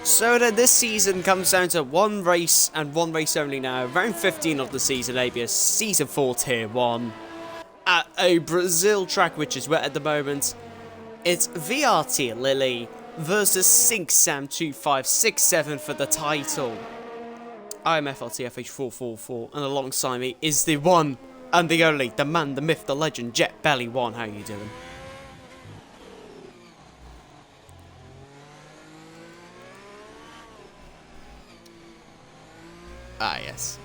So then this season comes down to one race and one race only now. Round 15 of the season, ABS Season 4 Tier 1. At a Brazil track which is wet at the moment. It's VRT Lily versus SyncSam2567 for the title. I'm FLTFH444 and alongside me is the one and the only, the man, the myth, the legend, Jet Belly 1. How you doing? Ah, yes.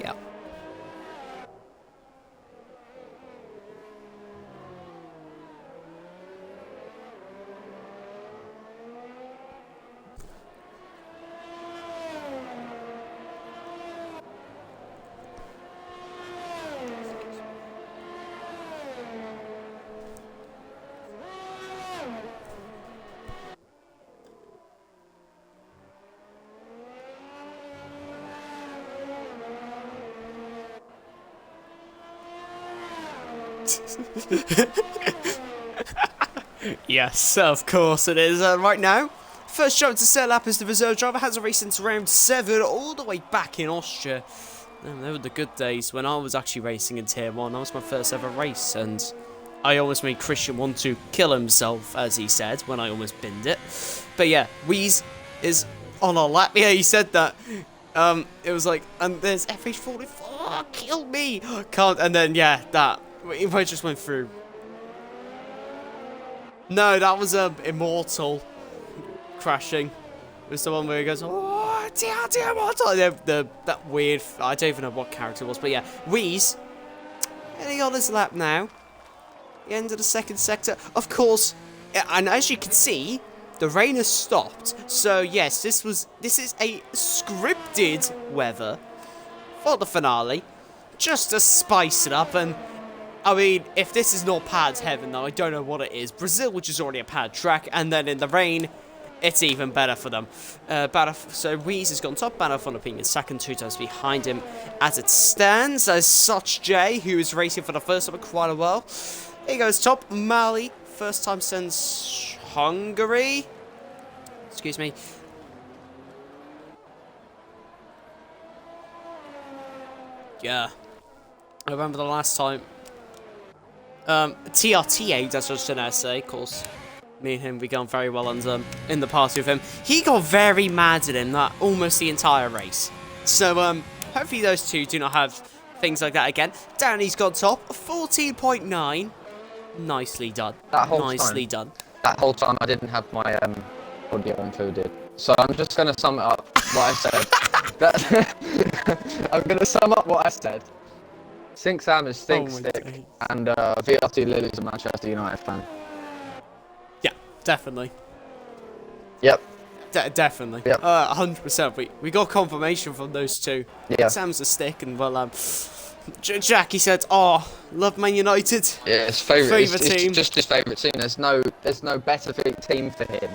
Yeah. Yes, of course it is. Right now, first driver to set up as the reserve driver, has a race since round 7, all the way back in Austria. They were the good days when I was actually racing in Tier 1. That was my first ever race, and I almost made Christian want to kill himself, as he said, when I almost binned it. But yeah, Wheeze is on a lap. Yeah, he said that. It was like, and there's FH44, kill me! Can't, and then, yeah, that. I just went through. No, that was Immortal crashing. It was the one where he goes, oh, TRT Immortal! That weird, I don't even know what character it was, but yeah. Wheeze, getting on his lap now. The end of the second sector. Of course, and as you can see, the rain has stopped. So yes, this is a scripted weather for the finale. Just to spice it up. And I mean, if this is not pad heaven, though, I don't know what it is. Brazil, which is already a pad track, and then in the rain, it's even better for them. So Wheeze has gone top, Banner von Opinion second, 2 times behind him as it stands. As such, Jay, who is racing for the first time in quite a while. He goes top, Mali, first time since Hungary. Excuse me. Yeah. I remember the last time. TRT8, that's what I was going to say, of course. Me and him, we got very well in the party with him. He got very mad at him that almost the entire race. So, hopefully those two do not have things like that again. Danny's got top, 14.9. Nicely done. Nicely done. That whole time I didn't have my audio included. So I'm just going to sum up what I said. I'm going to sum up what I said. SyncSam is Stink Stick, and VRT Lily's a Manchester United fan. Yeah, definitely. Yep. Definitely. Yep. 100%. We got confirmation from those two. Yeah. Sam's a stick, and well, Jackie said, "Oh, love Man United." Yeah, his favourite team. It's just his favourite team. There's no better team for him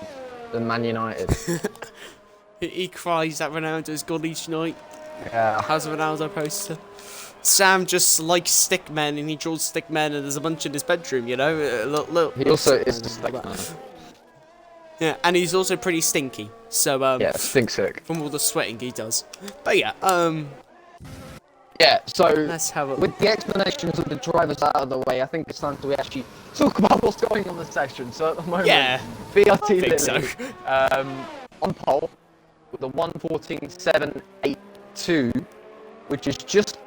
than Man United. He cries that Ronaldo's gone each night. Yeah. Has a Ronaldo poster. Sam just likes stick men, and he draws stick men, and there's a bunch in his bedroom, you know. He also is a stick man. Yeah, and he's also pretty stinky. So yeah, stink sick. From all the sweating he does. But yeah, yeah, so with the explanations of the drivers out of the way, I think it's time to actually talk about what's going on in the section. So at the moment, yeah, VRT Lily on pole with a 1:14.782, which is just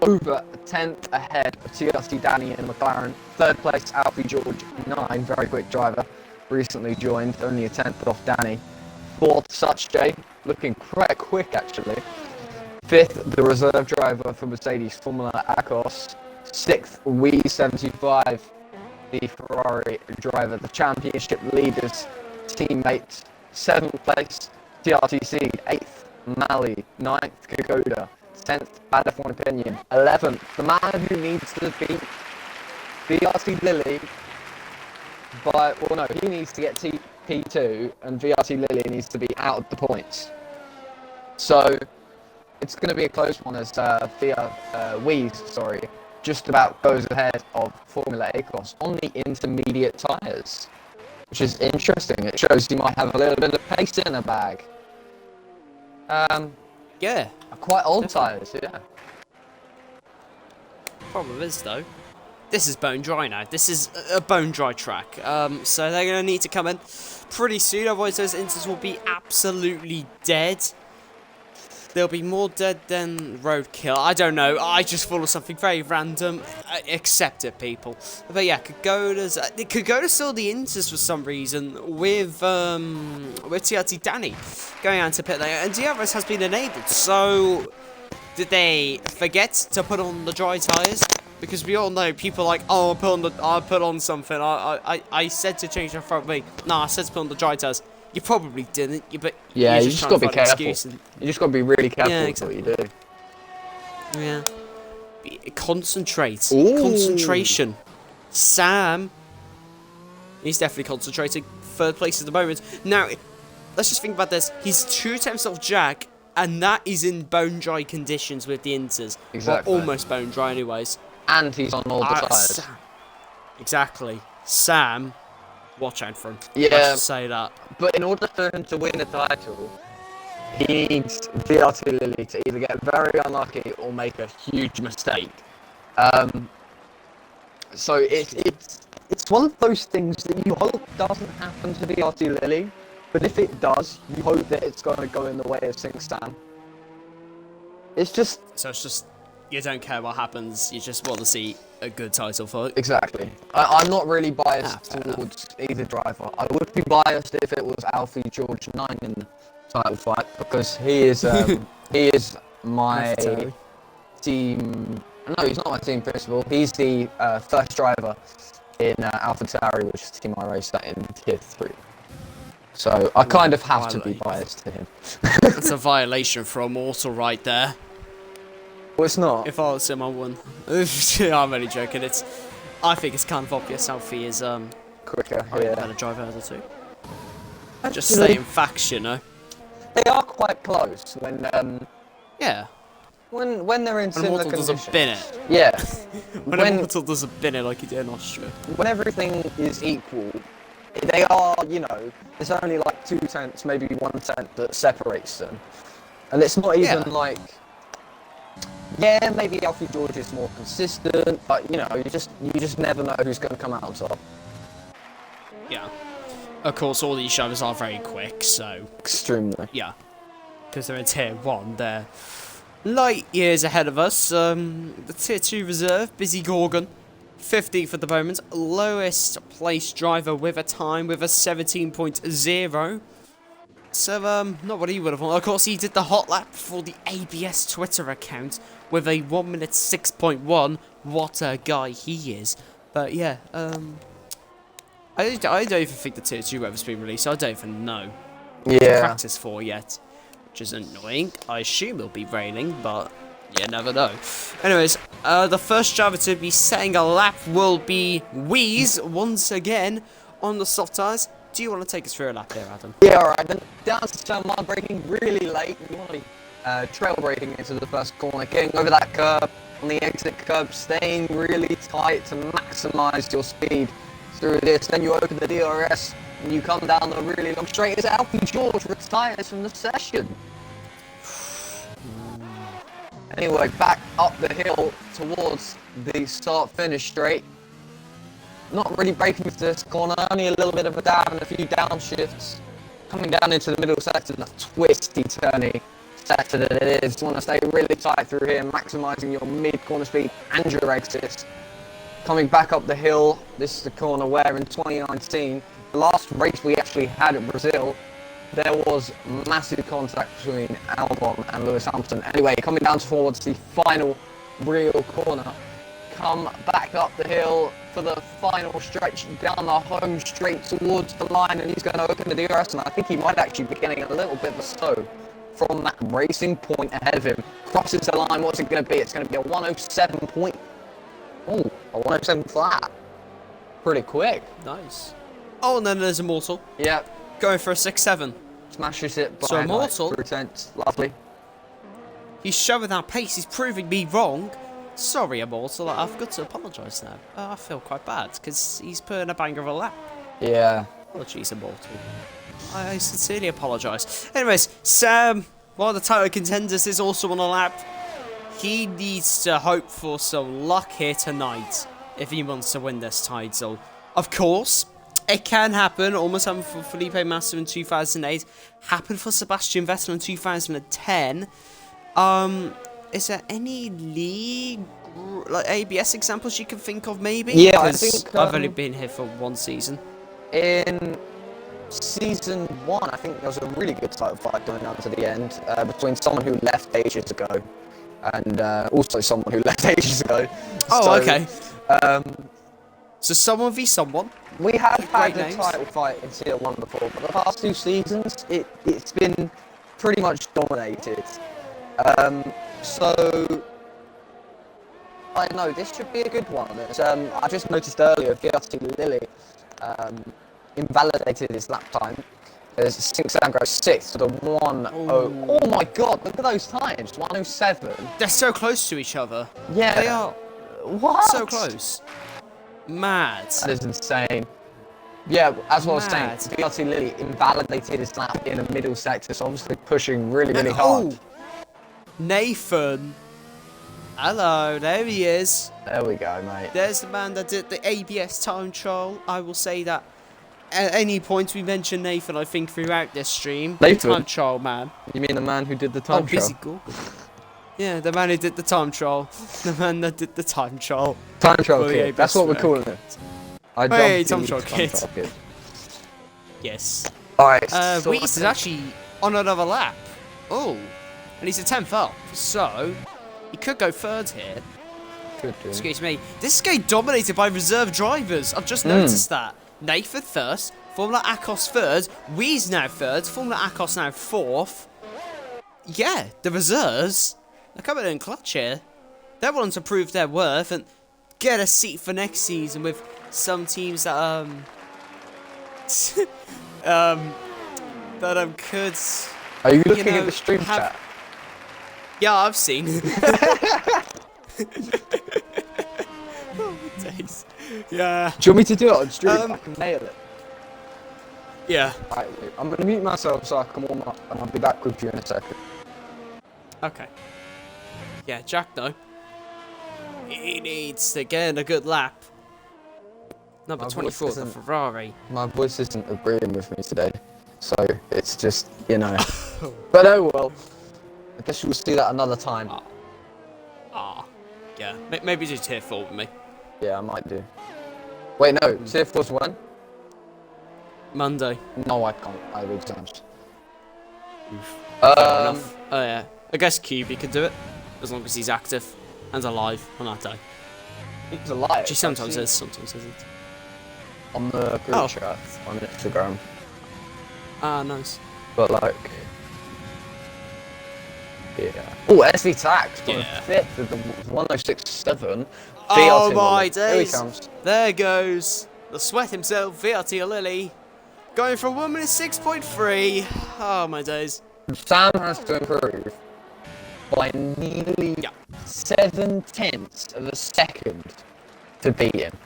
over a tenth ahead of TRT Danny and McLaren. Third place, Alfie George 9, very quick driver, recently joined, only a tenth off Danny. Fourth, Such J, looking quite quick actually. Fifth, the reserve driver for Mercedes Formula Akos. Sixth, Wee75, the Ferrari driver, the championship leaders, teammates. Seventh place, TRTC. Eighth, Mali. Ninth, Kagoda. 10th, Bad F1 Opinion. 11th, the man who needs to beat VRT Lily by, well no, he needs to get P2 and VRT Lily needs to be out of the points. So, it's going to be a close one as Weeze, sorry, just about goes ahead of Formula Acos on the intermediate tyres, which is interesting. It shows he might have a little bit of pace in the bag. Yeah. Quite old tyres, yeah. Problem is, though, this is bone dry now. This is a bone dry track. So they're going to need to come in pretty soon, otherwise those inters will be absolutely dead. They'll be more dead than roadkill. I don't know. I just thought of something very random. Accept it, people. But yeah, Kagoda's still the inters for some reason with TRT Danny going out to pit lane, and DRS has been enabled. So did they forget to put on the dry tires? Because we all know people are like, oh, I'll put on something. I said to change the front wing. No, I said to put on the dry tires. You probably didn't, but yeah, you just got to be careful. You just got to be really careful with what you do. Yeah. Concentrate. Ooh. Concentration. Sam. He's definitely concentrating. Third place at the moment. Now, let's just think about this. He's 2 attempts off Jack, and that is in bone dry conditions with the inters. Exactly. Well, almost bone dry, anyways. And he's on all the tyres. Exactly. Sam. Watch out for him. Yeah. Let's just say that. But in order for him to win the title, he needs VRT Lily to either get very unlucky or make a huge mistake. So it's one of those things that you hope doesn't happen to VRT Lily, but if it does, you hope that it's going to go in the way of Sing Stan. It's just... So it's just... You don't care what happens, you just want to see a good title fight. Exactly. I'm not really biased towards either driver. I would be biased if it was Alfie George 9 in the title fight, because he is my team... No, he's not my team principal. He's the first driver in AlphaTauri, which is the team I raced at in Tier 3. So I kind of have to be biased to him. That's a violation for Immortal right there. Well, it's not. If I was him, I wouldn't. I'm only joking. I think it's kind of obvious Alfie is quicker, a better driver of the two. Just stating facts, you know. They are quite close when yeah. When they're in similar Immortal conditions. doesn't bin it. Yeah. when Immortal doesn't bin it like he did in Austria. When everything is equal, they are, you know, there's only like 2 tenths, maybe 1 tenth that separates them, and it's not even like. Yeah, maybe Alfie George is more consistent, but you know, you just never know who's going to come out on top. Yeah. Of course, all these drivers are very quick, so... Extremely. Yeah. Because they're in Tier 1, they're light years ahead of us. The Tier 2 reserve, Busy Gorgon, 15th at the moment. Lowest place driver with a time, with a 17.0. So, not what he would have wanted. Of course, he did the hot lap for the ABS Twitter account with a 1 minute 6.1. What a guy he is. But, yeah, I don't even think the Tier 2 weather's been released. I don't even know. Yeah. Practice for yet. Which is annoying. I assume it'll be raining, but you never know. Anyways, the first driver to be setting a lap will be Weeze once again on the soft tyres. Do you want to take us through a lap here, Adam? Yeah, alright. Then down to turn 1, braking really late. You want to be trail braking into the first corner, getting over that curb on the exit curb, staying really tight to maximise your speed through this. Then you open the DRS and you come down the really long straight as Alfie George retires from the session. Anyway, back up the hill towards the start-finish straight. Not really braking with this corner, only a little bit of a down and a few downshifts. Coming down into the middle section, a twisty, turny section that it is. You want to stay really tight through here, maximising your mid-corner speed and your exits. Coming back up the hill, this is the corner where in 2019, the last race we actually had at Brazil, there was massive contact between Albon and Lewis Hamilton. Anyway, coming down towards the final real corner. Come back up the hill for the final stretch down the home straight towards the line, and he's going to open the DRS, and I think he might actually be getting a little bit of a slow from that racing point ahead of him. Crosses the line, what's it going to be? It's going to be a 107 point. Oh, a 107 flat. Pretty quick. Nice. Oh, and then there's Immortal. Yep. Going for a 6-7. Smashes it by so Immortal. Like 3 tenths. Lovely. He's showing that pace. He's proving me wrong. Sorry, Immortal. I've got to apologise now. I feel quite bad because he's putting a banger of a lap. Yeah. Apologies, Immortal. I sincerely apologise. Anyways, Sam, one of the title contenders, is also on a lap. He needs to hope for some luck here tonight if he wants to win this title. Of course, it can happen. Almost happened for Felipe Massa in 2008. Happened for Sebastian Vettel in 2010. Is there any league, like ABS examples you can think of, maybe? Yeah, I think I've only been here for one season. In season 1, I think there was a really good title fight going on to the end between someone who left ages ago and also someone who left ages ago. Oh, so, okay. So someone v someone. We have had Great a title fight in Tier 1 before, but the past 2 seasons, it's been pretty much dominated. So, I don't know, this should be a good one. I just noticed earlier, VRT Lilly invalidated his lap time. Since Sam goes 6th to the 1-0. Oh my god, look at those times, 107. They're so close to each other. Yeah. They are. What? So close. Mad. That is insane. Yeah, as I was saying, Mad. VRT Lilly invalidated his lap in the middle sector, so obviously pushing really, really hard. Nathan. Hello, there he is. There we go, mate. There's the man that did the ABS time trial. I will say that at any point we mention Nathan, I think, throughout this stream. Nathan? Time trial man. You mean the man who did the time trial? Busy Google. Yeah, the man who did the time trial. The man that did the time trial. Time trial For the kid. ABS That's what we're track. calling it. Hey, time trial kid. Yes. Alright, Weiss is actually on another lap. Oh, and he's a 10th up, so he could go 3rd here. Could do. Excuse me. This is getting dominated by reserve drivers. I've just noticed that. Nathan 1st, Formula Akos 3rd, Weiss now 3rd, Formula Akos now 4th. Yeah, the reserves are coming in clutch here. They're wanting to prove their worth and get a seat for next season with some teams that could. Are you looking at the stream chat? Yeah, I've seen. Oh, days. Yeah. Do you want me to do it on stream? I can nail it. Yeah. Right, wait, I'm gonna mute myself so I can warm up, and I'll be back with you in a second. Okay. Yeah, Jack though. He needs to get in a good lap. Number 24, the Ferrari. My voice isn't agreeing with me today, so it's just, you know. But oh well. I guess you'll see that another time. Yeah. Maybe do tier 4 with me. Yeah, I might do. Wait, no. Tier 4's when? Monday. No, I can't. I have exams. Fair enough. Oh yeah. I guess QB can do it. As long as he's active and alive on that day. He's alive. She sometimes is, sometimes isn't. On the group chat on Instagram. Ah, nice. But like, yeah. Oh, SV Tax got Yeah. 5th with the 1067. Oh VRT my Lilly. There he days. comes. There goes the sweat himself, VRT Lilly. Going for 1 minute 6.3. Oh my days. Sam has to improve by nearly 7/10 of a second to beat him.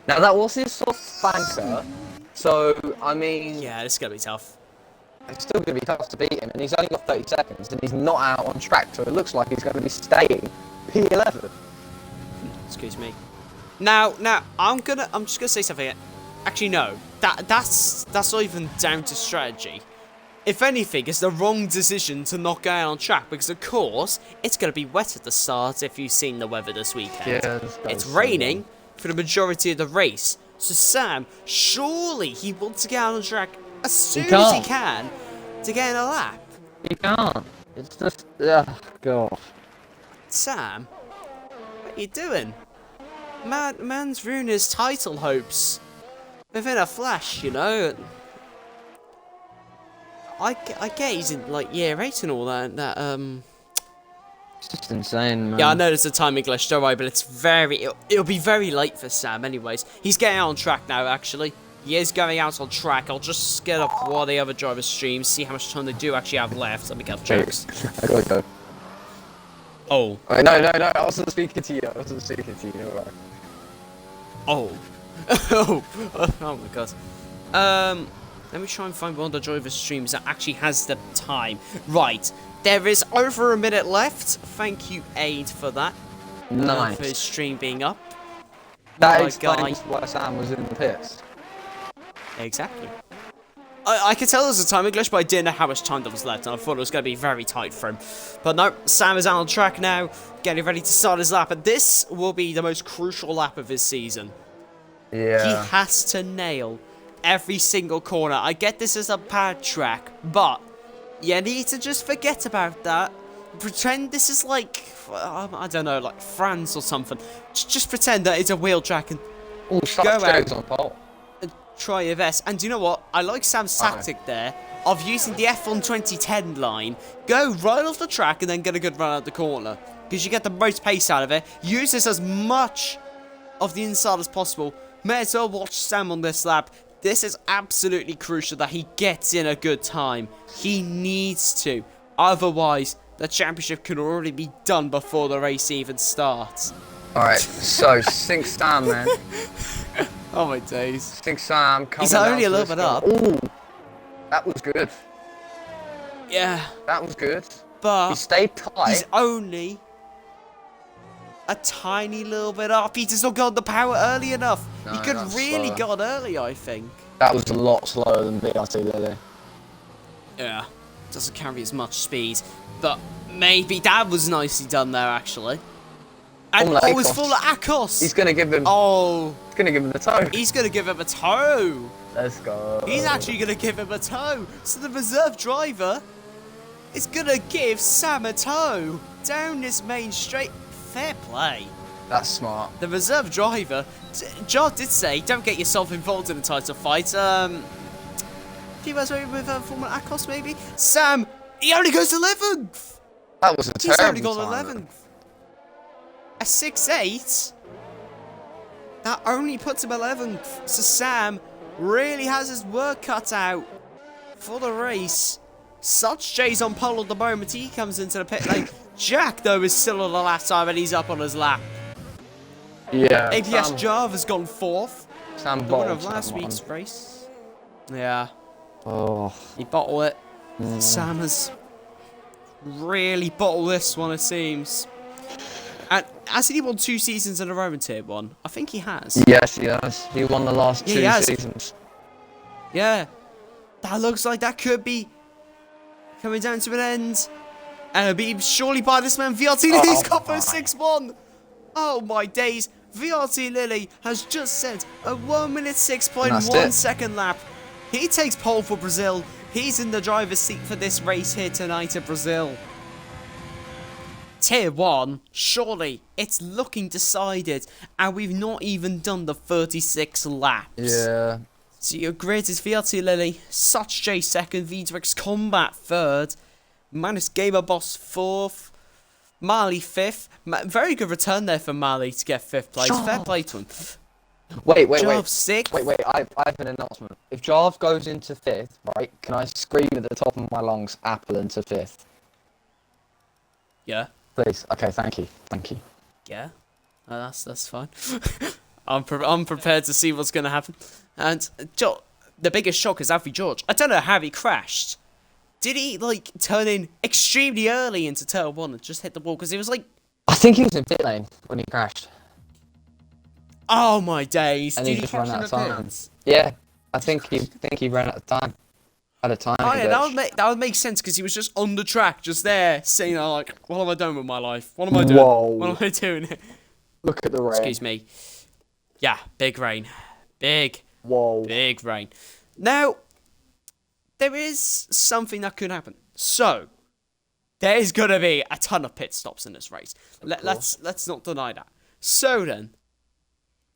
Now that was his soft banker, so I mean, Yeah, this is gonna be tough. it's still going to be tough to beat him, and he's only got 30 seconds, and he's not out on track, so it looks like he's going to be staying P11. Excuse me. Now, I'm just gonna say something. Actually, no. That's not even down to strategy. If anything, it's the wrong decision to not go out on track because, of course, it's gonna be wet at the start. If you've seen the weather this weekend, it's raining for the majority of the race. So Sam, surely he wants to get out on track as soon as he can to get in a lap. He can't. It's just, ugh, God. Sam, what are you doing? Man's ruining his title hopes within a flash, you know. I get he's in like year 8 and all that. It's just insane, man. Yeah, I know there's a timing glitch, don't worry, but it'll be very late for Sam anyways. He's getting out on track now, actually. He is going out on track. I'll just get up while the other drivers stream, see how much time they do actually have left. Let me get the checks. I gotta go. Oh. Wait, no, I wasn't speaking to you. Right. Oh. Oh. Oh my god. Let me try and find one of the driver streams that actually has the time. Right. There is over a minute left. Thank you, Aid, for that. Nice. For his stream being up. That My explains guy. why Sam was in the pits. Exactly. I could tell there was a timing glitch, but I didn't know how much time there was left, and I thought it was going to be very tight for him. But no, Sam is out on track now, getting ready to start his lap, and this will be the most crucial lap of his season. Yeah. He has to nail every single corner. I get this is a bad track, but you need to just forget about that. Pretend this is like, I don't know, like France or something. Just pretend that it's a wheel track and Oh, go out on pole. and try your best. And do you know what? I like Sam's tactic there of using the F1 2010 line. Go right off the track and then get a good run out the corner. Because you get the most pace out of it. Use this as much of the inside as possible. May as well watch Sam on this lap. This is absolutely crucial that he gets in a good time. He needs to. Otherwise, the championship could already be done before the race even starts. Alright, so Sink Sam, man. Oh my days. Sink Sam, coming He's only down a to little this bit up. Ooh, that was good. Yeah, That was good. He but stayed tight. he's only a tiny little bit up. He just not got the power early enough. No, He could that's really slower. got early, I think. That was a lot slower than VRT Lily. Yeah, doesn't carry as much speed, but maybe that was nicely done there actually. And Formula oh, it's Akos. full of Akos. He's gonna give him. Oh, He's gonna give him the toe. he's gonna give him a toe. Let's go. He's actually gonna give him a toe. So the reserve driver is gonna give Sam a toe down this main straight. Fair play. That's smart. The reserve driver, Jar did say, don't get yourself involved in a title fight. Few words maybe with Formula Akos, maybe? Sam, he only goes 11th! That was a He's terrible only gone time. 11th. A 6.8? That only puts him 11th. So Sam really has his work cut out for the race. Such J's on pole at the moment. He comes into the pit lane. Jack, though, is still on the lap time and he's up on his lap. Yeah. APS Sam, Jarva's gone 4th. Sam The winner bottled of last that week's one. race. Yeah, Oh. he bottled it. Sam has really bottled this one, it seems. And hasn't he won 2 seasons in a row in Tier 1? I think he has. Yes, he has. He won the last Yeah, he 2 has. seasons. Yeah. That looks like that could be coming down to an end. And it'll be surely by this man, VRT Lily's got for 6-1. Oh my days. VRT Lily has just sent a 1 minute 6.1 second lap. He takes pole for Brazil. He's in the driver's seat for this race here tonight at Brazil. Tier 1, surely it's looking decided, and we've not even done the 36 laps. Yeah. So your grid is VRT Lily, Such J second, Vidrix Combat third, Manus Gamer Boss fourth, Marley fifth. Very good return there for Marley to get 5th place. Jarv. Fair play to him. Wait. Jarv 6th. Wait, I have an announcement. If Jarv goes into 5th, right, can I scream at the top of my lungs, Apple into 5th? Yeah. Please. Okay, thank you. Yeah. That's fine. I'm prepared to see what's going to happen. And the biggest shock is Alfie George. I don't know how he crashed. Did he, like, turn in extremely early into turn 1 and just hit the wall? Because he was like... I think he was in pit lane when he crashed. Oh, my days. And Did he he just crash ran in out the of time. pits? Yeah, I think he ran out of time. At a time. Oh, yeah, that would make sense because he was just on the track, just there, saying, like, what am I doing with my life? What am I doing? Whoa. What am I doing here? Look at the rain. Excuse me. Yeah, big rain. Big rain. Now, there is something that could happen. So, there is going to be a ton of pit stops in this race. Let's not deny that. So then,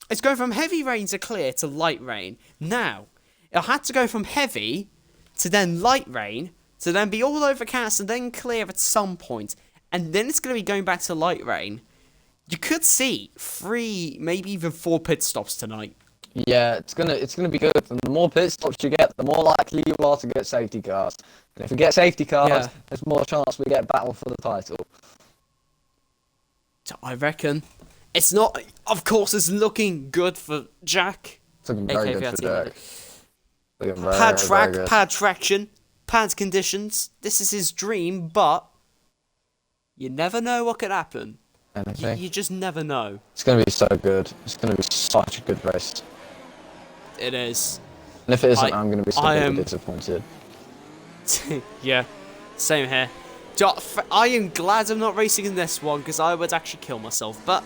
it's going from heavy rain to clear to light rain. Now, it had to go from heavy to then light rain to then be all overcast and then clear at some point. And then it's going to be going back to light rain. You could see 3, maybe even 4 pit stops tonight. Yeah, it's gonna be good. And the more pit stops you get, the more likely you are to get safety cars. And if we get safety cars, there's more chance we get battle for the title. I reckon. It's not, of course, it's looking good for Jack. It's looking very good for Jack. Looking very, Pad very track, good. pad traction, pad conditions. This is his dream, but you never know what could happen. You just never know. It's going to be so good. It's going to be such a good race. It is. And if it isn't, I'm going to be so disappointed. Yeah, same here. I am glad I'm not racing in this one, because I would actually kill myself. But,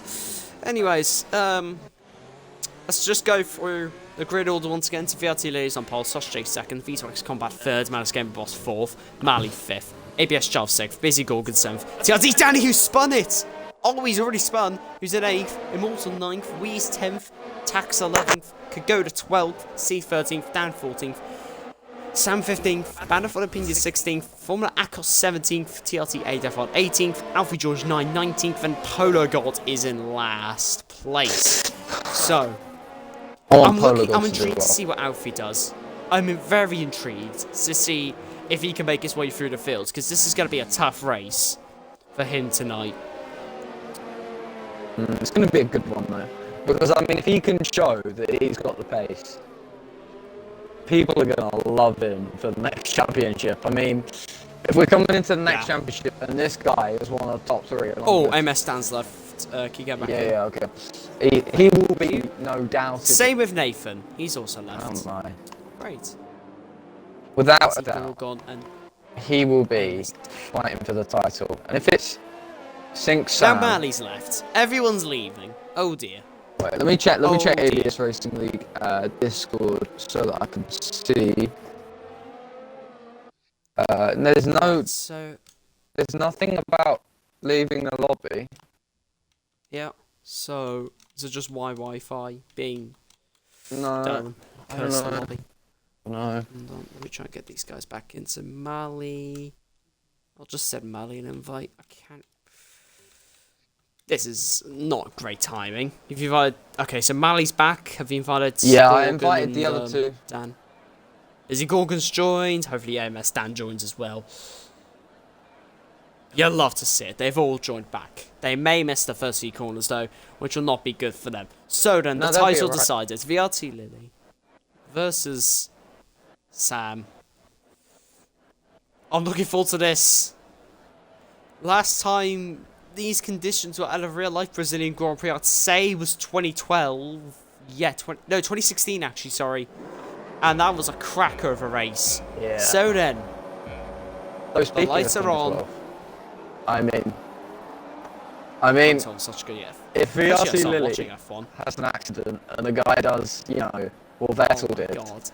anyways, let's just go through the grid order once again. To VRT leads on pole, Sosh second, V2X Combat third, Manus Game Boss fourth, Mali fifth, ABS Charles sixth, Busy Gorgon seventh, TRT Danny who spun it! Oh, he's already spun, who's at 8th, Immortal 9th, Wheeze 10th, Tax 11th, Kagoda 12th, C 13th, Dan 14th, Sam 15th, Bannerful Opinion 16th, Formula Akos 17th, TRT ADF 18th, Alfie George 19th, and Polo God is in last place. So, I'm intrigued to see what Alfie does. I'm very intrigued to see if he can make his way through the fields, because this is going to be a tough race for him tonight. It's going to be a good one though, because I mean, if he can show that he's got the pace, people are going to love him for the next championship. I mean, if we're coming into the next championship and this guy is one of the top 3. Oh, MS stands left. Can you get back in? Yeah, okay. He will be, no doubt. Same with Nathan. He's also left. Oh my. Great. Without a doubt, gone and he will be fighting for the title. And if it's Sync Sam... Now Marley's left. Everyone's leaving. Oh dear. Wait, let me check ABS Racing League Discord so that I can see. There's nothing about leaving the lobby. Yeah. So is it just Wi-Fi being done? I don't know. Lobby? No. Hold on, let me try and get these guys back into Mali. I'll just send Mali an invite. I can't. This is not great timing. If you've invited, okay, so Mali's back. Have you invited? Yeah, Gorgon I invited the other 2. Dan. Is he Gorgon's joined? Hopefully, AMS Dan joins as well. You'll love to see it. They've all joined back. They may miss the first few corners though, which will not be good for them. So then, the title decided: VRT Lily versus Sam. I'm looking forward to this. Last time these conditions were at a real-life Brazilian Grand Prix, I'd say was 2012. Yeah, 2016 actually, sorry. And that was a cracker of a race. Yeah. So then, the lights are on. I mean, it's on such good, yeah. if VRT Lily has an accident and the guy does, well, Vettel did. God.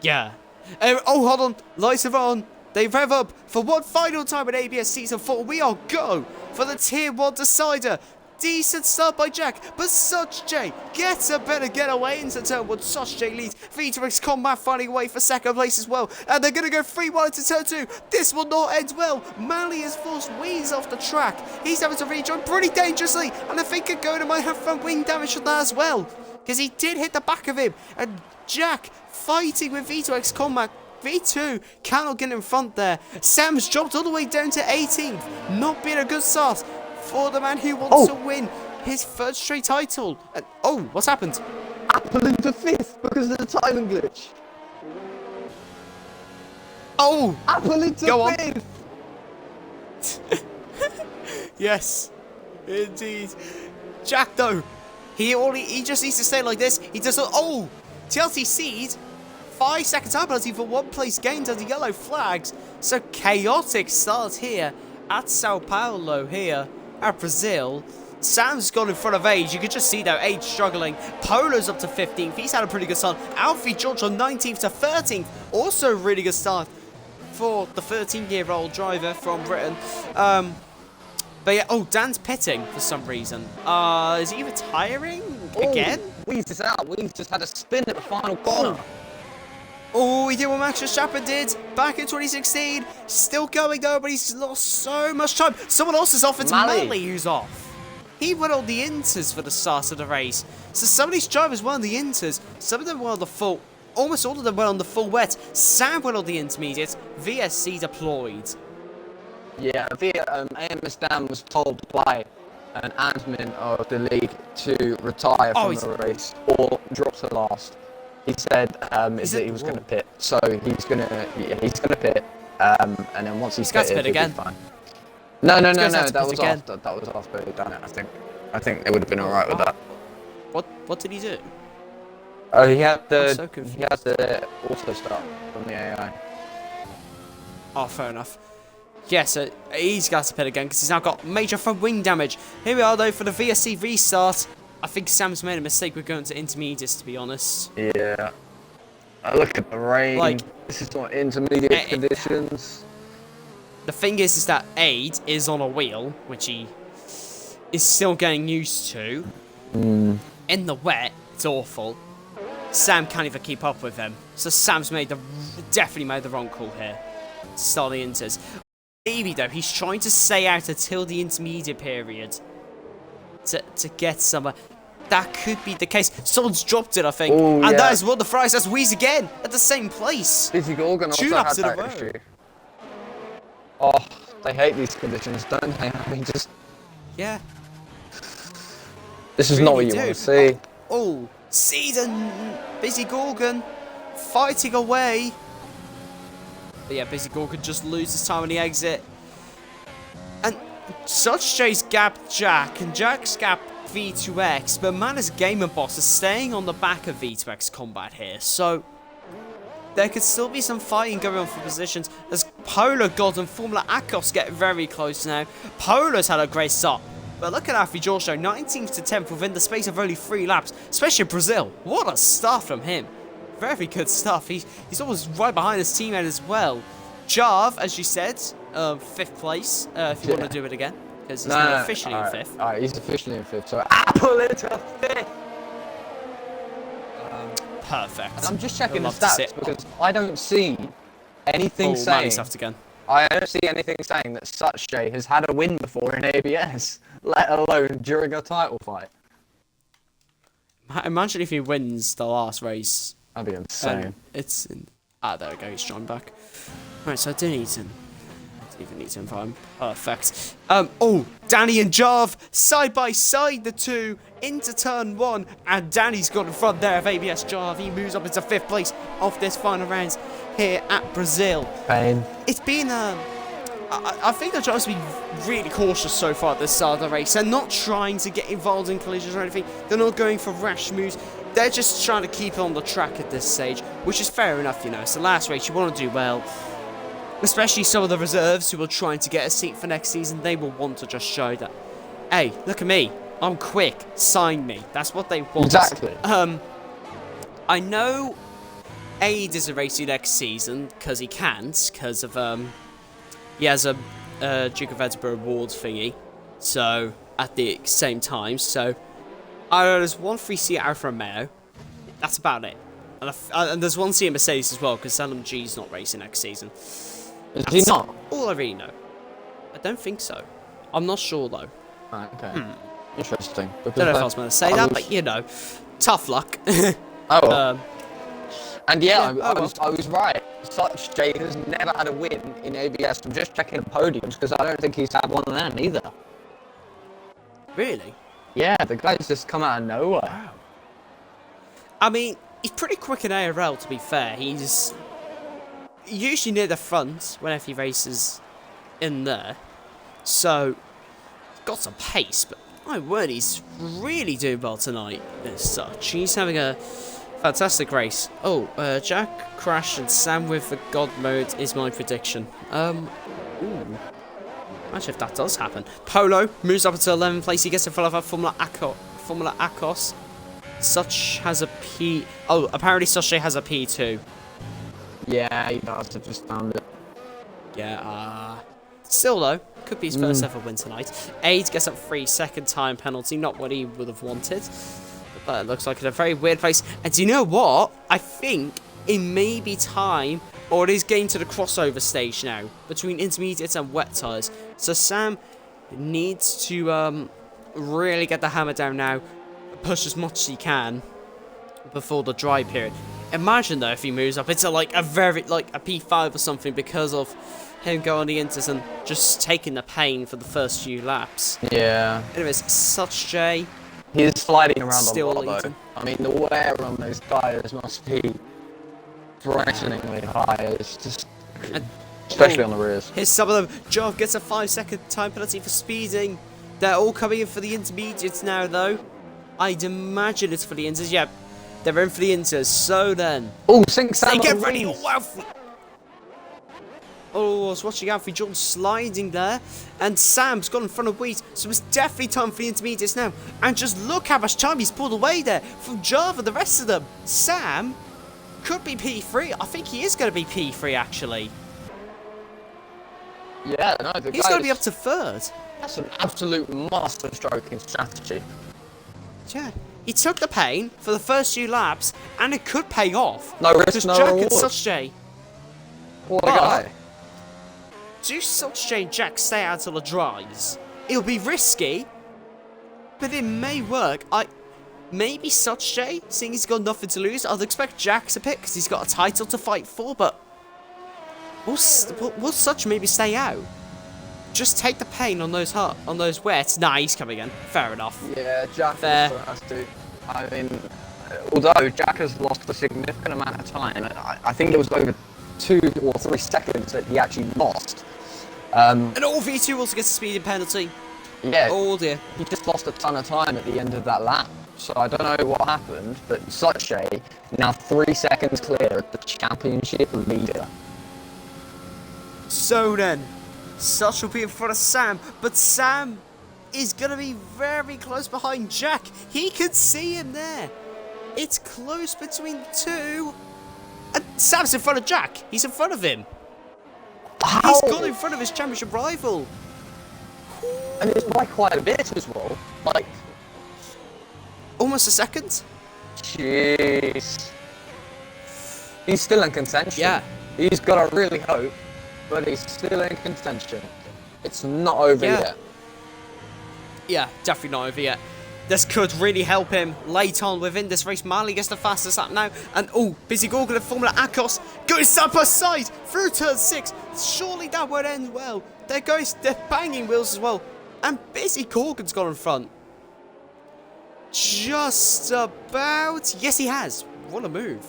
Yeah. Oh, hold on. Lights are on. They rev up for one final time in ABS Season 4. We are go for the Tier 1 decider. Decent start by Jack, but Such J gets a better getaway into turn 1. Such J leads. V2X Combat finding a way for second place as well. And they're going to go 3-1 into turn 2. This will not end well. Mali has forced Wheeze off the track. He's having to rejoin pretty dangerously. And I think Kagoda might have front wing damage from that as well, because he did hit the back of him. And Jack fighting with V2X Combat. V2 cannot get in front there. Sam's dropped all the way down to 18th. Not being a good start for the man who wants to win his 3rd straight title. And, what's happened? Apple into 5th because of the timing glitch. Oh! Apple into 5th! Yes, indeed. Jack, though, he just needs to stay like this. He does TLT seed. 5 second time penalty for 1 place gained under yellow flags. So chaotic start here at Sao Paulo here at Brazil. Sam's gone in front of Age. You can just see that Age struggling. Polo's up to 15th. He's had a pretty good start. Alfie George on 19th to 13th. Also a really good start for the 13-year-old driver from Britain. But yeah, Dan's pitting for some reason. Is he retiring again? We've just out. We've just had a spin at the final corner. Oh, he did what Max Verstappen did back in 2016. Still going though, but he's lost so much time. Someone else is off. It's Mali who's off. He went on the inters for the start of the race. So some of these drivers went on the inters. Some of them were on the full. Almost all of them went on the full wet. Sam went on the intermediate. VSC deployed. Yeah, AMS Dan was told to play an admin of the league to retire from the race or drop to last. He said is that he was going to pit, so he's going to pit, and then once he's pitted, he'll be fine. No, that was after he'd done it. I think they would have been all right with that. What did he do? Oh, he had the auto start from the AI. Oh, fair enough. Yeah, so he's got to pit again because he's now got major front wing damage. Here we are though for the VSC restart. I think Sam's made a mistake with going to intermediates, to be honest. Yeah. Look at the rain. This is not intermediate conditions. The thing is that Aid is on a wheel, which he is still getting used to. In the wet, it's awful. Sam can't even keep up with him. So Sam's definitely made the wrong call here to start the inters. Maybe though, he's trying to stay out until the intermediate period to get somewhere. That could be the case. Someone's dropped it, I think. Ooh, and that is what the fries has Wheeze again at the same place. Busy Gorgon also had that issue. Oh, they hate these conditions, don't they? I mean, just... Yeah. This is not what you want to see. Oh, Season! Busy Gorgon fighting away. But yeah, Busy Gorgon just loses time on the exit. And Such J's gapped Jack, and Jack's gapped V2X, but Mana's Gamer Boss is staying on the back of V2X combat here, so there could still be some fighting going on for positions as Polo God and Formula Akos get very close now. Polo's had a great start, but look at Alfie Giorgio, 19th to 10th within the space of only 3 laps, especially Brazil. What a start from him. Very good stuff. He's almost right behind his teammate as well. Jarv, as you said, 5th place, if you want to do it again. Because he's now officially in 5th. Alright, he's officially in 5th, so pull it to 5th! Perfect. And I'm just checking the stats because I don't see anything saying... again. I don't see anything saying that Such J has had a win before in ABS, let alone during a title fight. Imagine if he wins the last race. That'd be insane. It's in... Ah, there we go, he's trying back. Right, so I do need to... even need to invite him. Perfect. Oh, Danny and Jarv side by side, the two into turn 1, and Danny's got in front there of ABS Jarv. He moves up into 5th place of this final round here at Brazil. Pain. It's been I think the Jarv's been really cautious so far at the start of the race. They're not trying to get involved in collisions or anything. They're not going for rash moves. They're just trying to keep it on the track at this stage, which is fair enough, you know. It's the last race, you want to do well. Especially some of the reserves who are trying to get a seat for next season, they will want to just show that, hey, look at me, I'm quick, sign me. That's what they want. Exactly. I know Aid is racing next season because he can't, because of he has a Duke of Edinburgh awards thingy, so at the same time. So I know there's 1 free seat at Alfa Romeo. That's about it. And there's 1 seat at Mercedes as well because LMG's not racing next season. Is he not? All I really know. I don't think so. I'm not sure though. Right, okay. Interesting. Don't know if I was going to say that, but you know, tough luck. Oh. Well. And yeah, I was right. Such J has never had a win in ABS. I'm just checking the podiums because I don't think he's had one of them either. Really? Yeah, the guy's just come out of nowhere. Wow. I mean, he's pretty quick in ARL, to be fair. He's usually near the front whenever he races in there. So, he's got some pace, but my word, he's really doing well tonight as such. He's having a fantastic race. Oh, Jack, Crash, and Sam with the God mode is my prediction. Ooh. Imagine if that does happen. Polo moves up into 11th place. He gets in front of Formula Akos. Such has a P... Oh, apparently Such has a P2. Yeah, he does. I just found it. Yeah, still though, could be his first ever win tonight. Aid gets up free, second time penalty. Not what he would have wanted. But it looks like in a very weird place. And do you know what? I think it may be time, or it is getting to the crossover stage now, between intermediates and wet tyres. So Sam needs to really get the hammer down now, push as much as he can before the dry period. Imagine though if he moves up into like a very, like a P5 or something because of him go on the inters and just taking the pain for the first few laps. Yeah. Anyways, Such J. He's sliding around Still a lot, leading. though. I mean, the wear on those tyres must be frighteningly high. It's just... Especially on the rears. Here's some of them. Jov gets a 5-second time penalty for speeding. They're all coming in for the intermediates now, though. I'd imagine it's for the inters. Yeah, they're in for the inters. So then... Oh, Sink Sam! They get ready. Oh, Alfie. Oh, I was watching Alfie Jordan sliding there. And Sam's got in front of Wheat. So it's definitely time for the intermediates now. And just look how much time he's pulled away there from Java and the rest of them. Sam could be P3. I think he is going to be P3, actually. Yeah, no, He's going to be up to 3rd. That's an absolute master stroke in strategy. Yeah. He took the pain for the first few laps, and it could pay off. No risk, because no Jack reward. and Such J. What a guy. Do Such J and Jack stay out till the dries? It'll be risky, but it may work. Maybe Such J, seeing he's got nothing to lose. I'd expect Jack to pick because he's got a title to fight for, but will Such maybe stay out? Just take the pain on those wets. Nah, he's coming in. Fair enough. Yeah, Jack Fair. also has to. I mean, although Jack has lost a significant amount of time, I think it was over 2 or 3 seconds that he actually lost. And all V2 also gets a speeding penalty. Yeah. Oh dear. He just lost a ton of time at the end of that lap. So I don't know what happened, but Such a now 3 seconds clear of the championship leader. So then, Such will be in front of Sam, but Sam is going to be very close behind Jack. He can see him there. It's close between the two. And Sam's in front of Jack. He's in front of him. How? He's gone in front of his championship rival. And it's by quite a bit as well. Like, Almost a second. jeez. He's still in contention. Yeah. He's got to really hope, but he's still in contention. It's not over yet. Yeah, definitely not over yet. This could really help him late on within this race. Marley gets the fastest lap now. And, oh, Busy Gorgon and Formula Akos going side by side through turn 6. Surely that won't end well. They're banging wheels as well. And Busy Gorgon's gone in front. Just about. Yes, he has. What a move.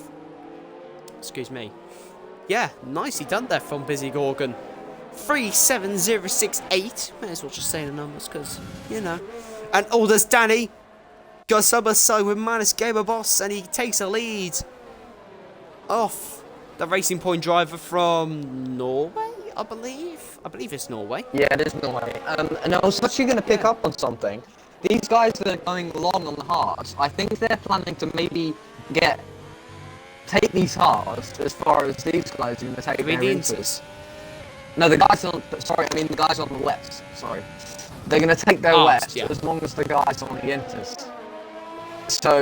Excuse me. Yeah, nicely done there from Busy Gorgon. 37068. May as well just say the numbers because, you know. And oh, there's Danny. Goes side by side with Manus Gamer Boss, and he takes a lead off the Racing Point driver from Norway, I believe. I believe it's Norway. Yeah, it is Norway. And I was actually going to pick up on something. These guys that are going long on the hards, I think they're planning to maybe take these hards as far as these guys are going to take their inters. No, the guys on the guys on the wets. Sorry. They're going to take their wets as long as the guys on the inters. So,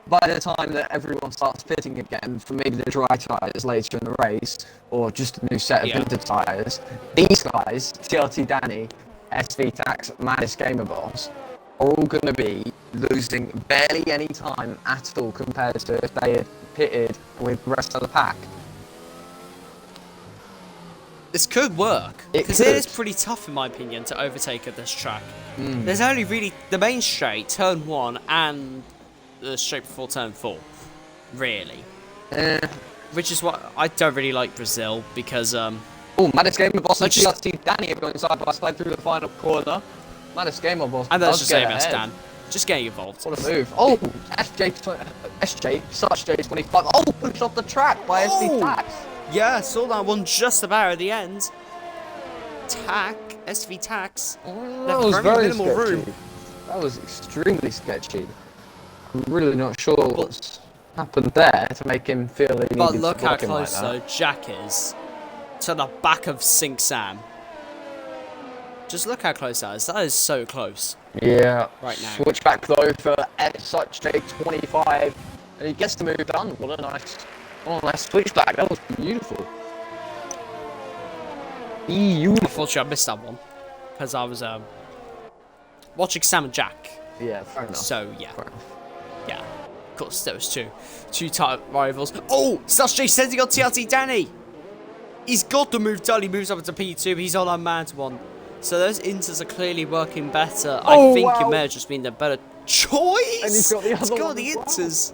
by the time that everyone starts pitting again for maybe the dry tyres later in the race, or just a new set of winter tyres, these guys, TRT Danny, SV Tax, Maddis Gamer Boss, are all going to be losing barely any time at all compared to if they had pitted with the rest of the pack. This could work, because it is pretty tough in my opinion to overtake at this track. There's only really the main straight, turn 1, and the straight before turn 4, really. Which is what I don't really like Brazil, because Oh, Maddis Gamer Boss and TRT Danny are going side by side through the final corner. Maddis Gamer Boss and that's just get about Stan. Just getting involved. What a move. Oh, Such J25. Oh, pushed off the track by SV Tax. Yeah, saw that one just about at the end. SV Tax. That was very minimal sketchy. room. That was extremely sketchy. I'm really not sure what's happened there to make him feel that he needed to look how close like though Jack is to the back of Sink Sam. Just look how close that is. That is so close. Yeah. Right now. Switch back though for Such J25, and he gets the move done. What a nice switchback. That was beautiful. Unfortunately, I missed that one because I was watching Sam and Jack. Yeah, fair enough. So yeah, yeah. Of course, there was two tight rivals. Oh, Such J sending on TRT Danny. He's got to move down. He moves up into P2. He's on a mad one. So those inters are clearly working better. I think it may have just been the better choice. And he's got the other one the as well. inters.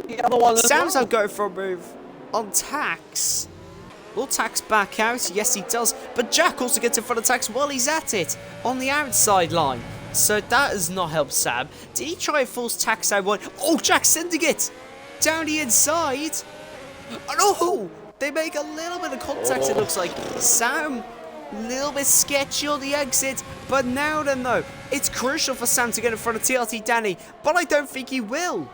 The other one as Sam's well. not going for a move on Tax. Will Tax back out? Yes, he does. But Jack also gets in front of Tax while he's at it on the outside line. So that has not helped Sam. Did he try and force Tax out one? Oh, Jack's sending it down the inside. Oh, they make a little bit of contact, it looks like. Sam, a little bit sketchy on the exit. But now then, though, it's crucial for Sam to get in front of TRT Danny. But I don't think he will.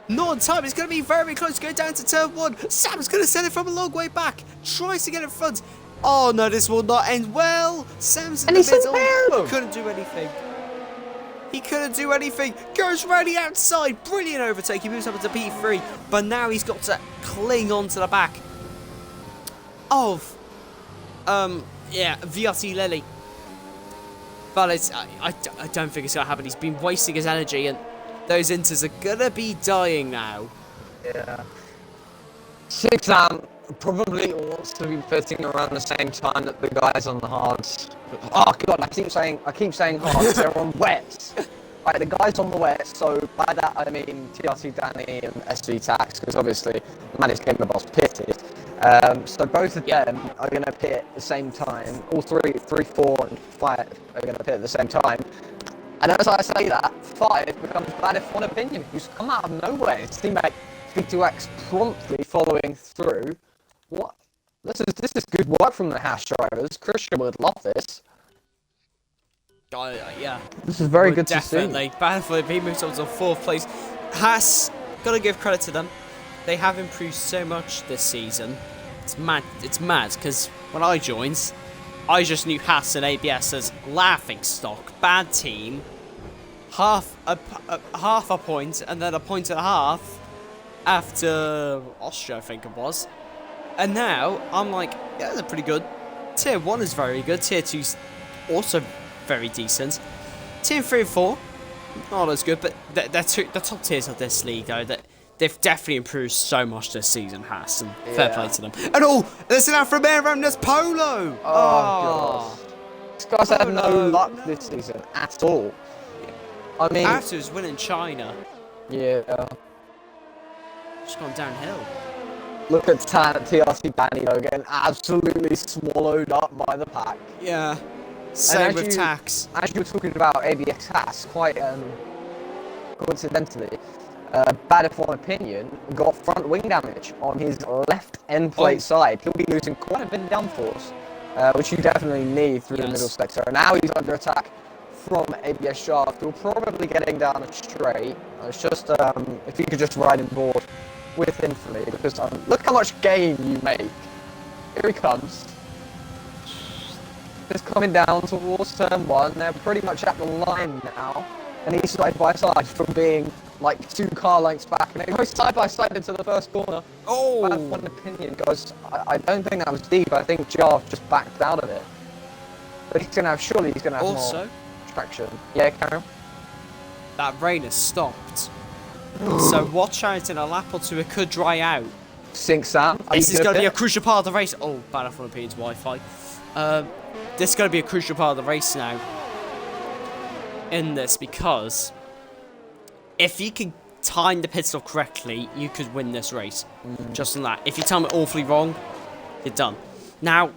Not on time. It's going to be very, very close. Go down to turn 1. Sam's going to send it from a long way back. Tries to get in front. Oh, no, this will not end well. Sam's in the middle. He couldn't do anything. He couldn't do anything. Goes round the outside. Brilliant overtake. He moves up into P3. But now he's got to cling on to the back of, VRT Lily. But I don't think it's going to happen. He's been wasting his energy and those inters are gonna be dying now. Yeah. Sam probably wants to be pitting around the same time that the guys on the hards. Oh god, I keep saying hards. They're on wets. Right, the guys on the wets. So by that I mean TRC Danny and SV Tax, because obviously the man is game the boss pitted. So both of them are gonna pit at the same time. All three, 4, and 5 are gonna pit at the same time. And as I say that, 5 becomes bad if one opinion, who's come out of nowhere. His teammate V2X promptly following through. What? This is good work from the Haas drivers. Christian would love this. Yeah. This is very good definitely. to see. Bad for he moves up to 4th place. Haas, gotta give credit to them. They have improved so much this season. It's mad. It's mad because when I joined, I just knew Haas and ABS as laughing stock, bad team, half a point, and then a point and a half after Austria, I think it was. And now I'm like, yeah, they're pretty good. Tier 1 is very good. Tier 2's also very decent. Tier 3 and 4, not as good, but they're the top tiers of this league, though. They've definitely improved so much this season, Haas, and fair play to them. And there's an Alfa Romeo and there's Polo. Oh, God. These guys have no luck this season at all. I mean, After's winning China. Yeah. Just gone downhill. Look at TRC Danny though, getting absolutely swallowed up by the pack. Yeah. Same with Tax. As you were talking about ABX Haas, quite coincidentally, bad if one opinion, got front wing damage on his left end plate side. He'll be losing quite a bit of downforce, which you definitely need through the middle sector. And now he's under attack from ABS Shaft, who'll probably getting down a straight. It's just, if you could just ride him board with him for me, because look how much gain you make. Here he comes. Just coming down towards turn 1. They're pretty much at the line now. And he's side by side from being like 2 car lengths back, and it goes side by side into the first corner. Oh! Bad one opinion, guys. I don't think that was deep. I think Jarv just backed out of it. But surely he's gonna have more traction. Yeah, Karen. That rain has stopped. So watch out, in a lap or two it could dry out. Sink Sam. This is going to be a crucial part of the race. Oh, bad off on opinions Wi-Fi. This is going to be a crucial part of the race now. In this, because if you can time the pit stop correctly, you could win this race. Just on that. If you time it awfully wrong, you're done. Now,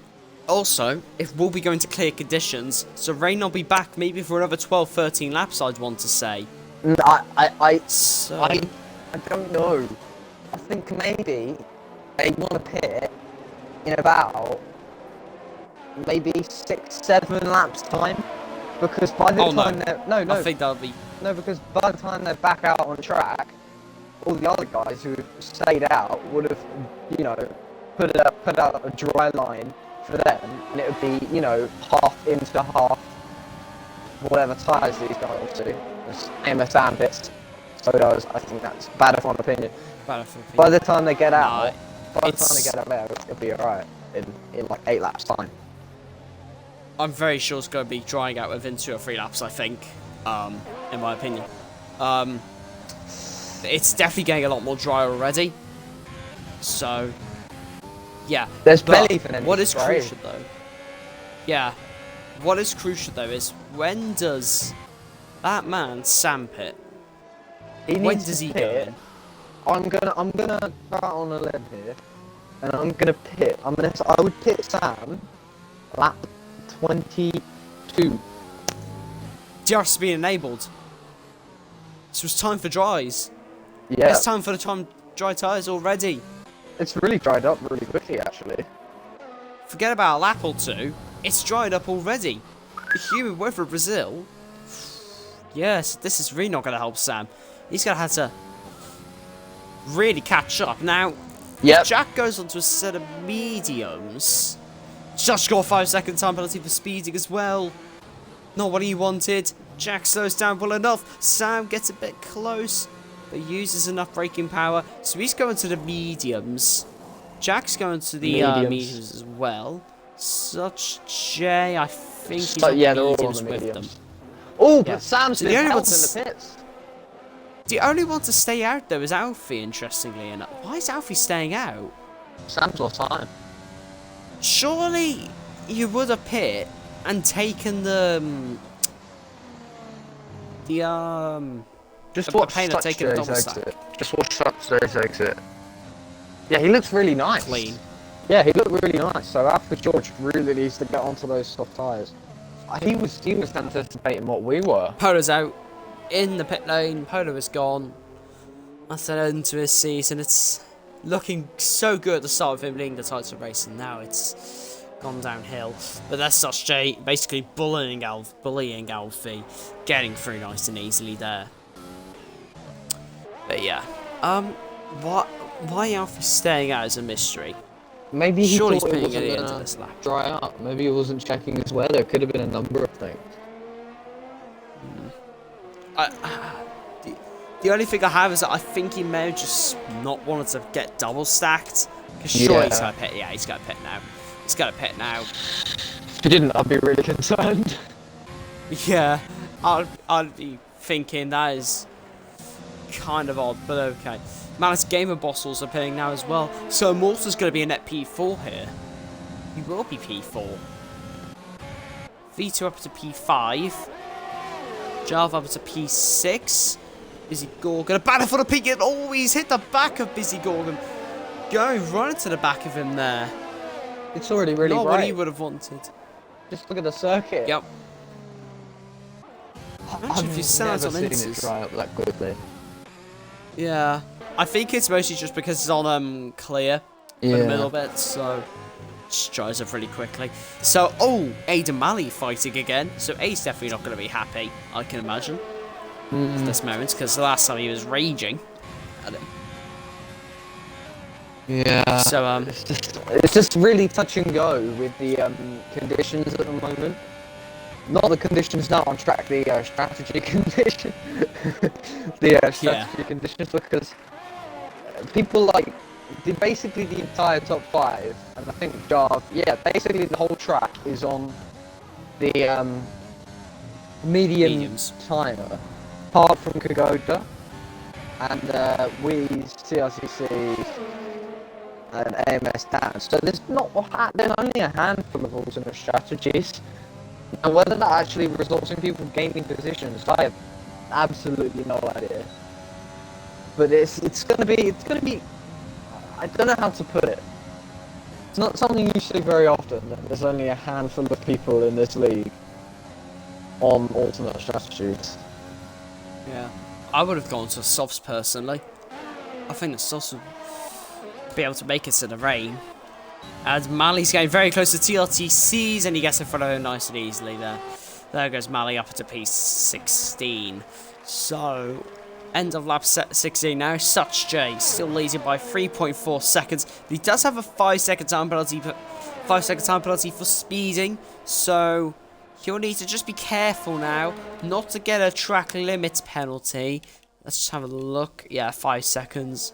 also, if we'll be going to clear conditions, so rain will be back maybe for another 12, 13 laps, I'd want to say. I don't know. I think maybe they want to pit in about maybe 6, 7 laps time, because by the time they're I think that'll be because by the time they're back out on track, all the other guys who stayed out would have, put out a dry line for them, and it would be, half into half whatever tyres these guys will do. MS Ambits, so does. I think that's bad of one opinion. By the time they get out, there, it'll be alright in like 8 laps time. I'm very sure it's going to be drying out within 2 or 3 laps, I think, in my opinion. It's definitely getting a lot more dry already. So, Yeah. There's but barely even any what is spray. crucial though? Yeah. What is crucial though is when does that man Sam pit? When does he go in? I'm gonna go out on a limb here, and I'm gonna pit. I would pit Sam lap 22. DRS being enabled. So it's time for dries. Yeah, It's time for the dry tyres already. it's really dried up really quickly actually. Forget about a lap or two. It's dried up already. The humid weather of Brazil. Yes, this is really not going to help Sam. He's going to have to really catch up. Now, Yep. if Jack goes onto a set of mediums. Just got a 5-second time penalty for speeding as well. Not what he wanted. Jack slows down well enough. Sam gets a bit close, but uses enough braking power. So he's going to the mediums. Jack's going to the mediums as well. Such J, I think he's on yeah, they're all on mediums the with them. mediums. Oh, Yeah. but Sam's So been the only held in ones- the pits. The only one to stay out though is Alfie, interestingly enough. Why is Alfie staying out? Sam's lost time. Surely you would have pit and taken the Just the watch pain of taking a double Saturday's stack. exit. Just watch Saturday's exit. Yeah, he looks really nice. Clean. Yeah, he looked really nice. So Alpha George really needs to get onto those soft tyres. He was anticipating what we were. Polo's out in the pit lane. Polo is gone. That's an end to his season. It's looking so good at the start of him leading the title race, and now it's gone downhill. But that's Such J basically bullying Alfie, getting through nice and easily there. But yeah, why Alfie staying out is a mystery. Maybe he Surely he's thought it putting it wasn't into gonna this lap. dry up. Maybe he wasn't checking his weather. Could have been a number of things. The only thing I have is that I think he may have just not wanted to get double stacked. Because sure, he's got to pit. Yeah, he's got to pit now. He's got to pit now. If he didn't, I'd be really concerned. Yeah, I'd be thinking that is kind of odd, but okay. Malice Gamer Bossels are pitting now as well. So Immortal's going to be a net P4 here. He will be P4. V2 up to P5. Java up to P6. Busy Gorgon. A banner for the peak. Oh, he's hit the back of Busy Gorgon. Going right into the back of him there. It's already really Not bright. what he would have wanted. Just look at the circuit. Yep. Imagine if you stand on seen it Inces. dry up that quickly. Yeah. I think it's mostly just because it's on clear for the middle bit, so just dries up really quickly. So, Aiden Malley fighting again. So A's definitely not going to be happy, I can imagine, at this moment, because the last time he was raging at him. Yeah. So, it's just really touch and go with the conditions at the moment. Not the conditions now on track, the strategy condition. The strategy conditions, because people like basically the entire top 5, and I think basically the whole track is on the mediums timer, apart from Kagoda and Wii's, TRCC and AMS Dan. So there's only a handful of alternate strategies. And whether that actually results in people gaining positions, I have absolutely no idea. But it's gonna be I don't know how to put it. It's not something you see very often, that there's only a handful of people in this league on alternate strategies. yeah. I would have gone to Softs personally. I think the Softs would be able to make it to the rain. And Malley's getting very close to TRTCs, and he gets in front of him nice and easily there. There goes Malley up to P16. So, end of lap 16 now. Such J still leading by 3.4 seconds. He does have a 5-second time penalty, but 5-second time penalty for speeding. So, he'll need to just be careful now not to get a track limits penalty. Let's just have a look. Yeah, 5 seconds.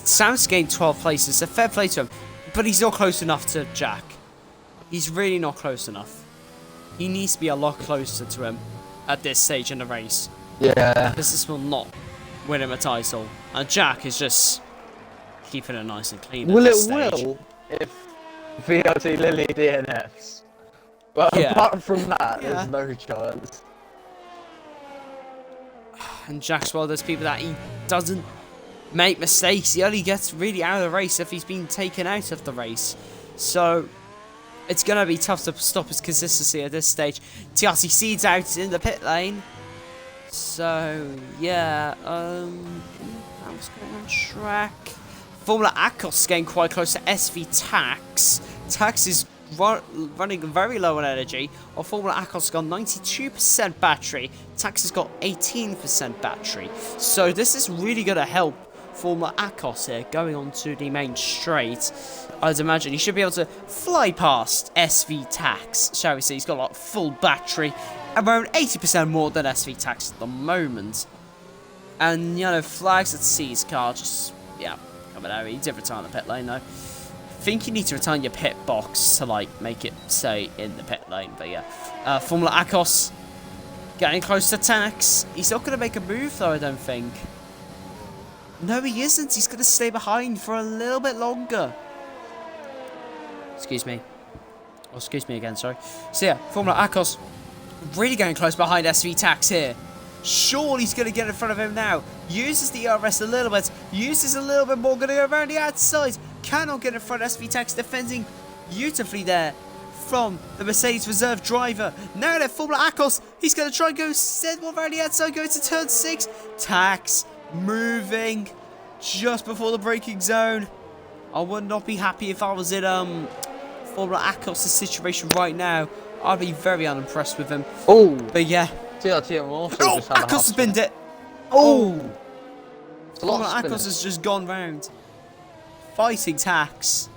Sam's gained 12 places, so fair play to him. But he's not close enough to Jack. He's really not close enough. He needs to be a lot closer to him at this stage in the race. Yeah. Because this will not win him a title. And Jack is just keeping it nice and clean. Well, at it this stage. will if VLT Lily DNFs. But Yeah. apart from that, Yeah. there's no chance. And Jack's one of those people that he doesn't make mistakes. He only gets really out of the race if he's been taken out of the race. So it's going to be tough to stop his consistency at this stage. TRC Seed's out in the pit lane. So, yeah. That was going on track. Formula Akos getting quite close to SV Tax. Tax is running very low on energy, while Formula Akos has got 92% battery. Tax has got 18% battery. So this is really going to help Formula Akos here going on to the main straight. I'd imagine he should be able to fly past SV Tax, shall we say. He's got like full battery, around 80% more than SV Tax at the moment. And, you know, flags at C's car just, yeah, coming out. He did return the pit lane though. I think you need to return your pit box to, like, make it stay in the pit lane. But, yeah. Formula Akos getting close to Tax. He's not going to make a move, though, I don't think. No, he isn't. He's going to stay behind for a little bit longer. Excuse me. Oh, excuse me again, sorry. So, yeah, Formula Akos really getting close behind SV Tax here. Surely he's going to get in front of him now. Uses the ERS a little bit. Uses a little bit more. Going to go around the outside. Cannot get in front of SV Tax. Defending beautifully there from the Mercedes reserve driver. Now that Formula Akos, he's going to try and go set one around the outside. Go to turn 6. Tax moving just before the braking zone. I would not be happy if I was in Formula Akos' situation right now. I'd be very unimpressed with him. Oh, but yeah. TRT also Oh, just had a Akos half has been dead. Oh! Formula Akos has just gone round. Fighting Tax.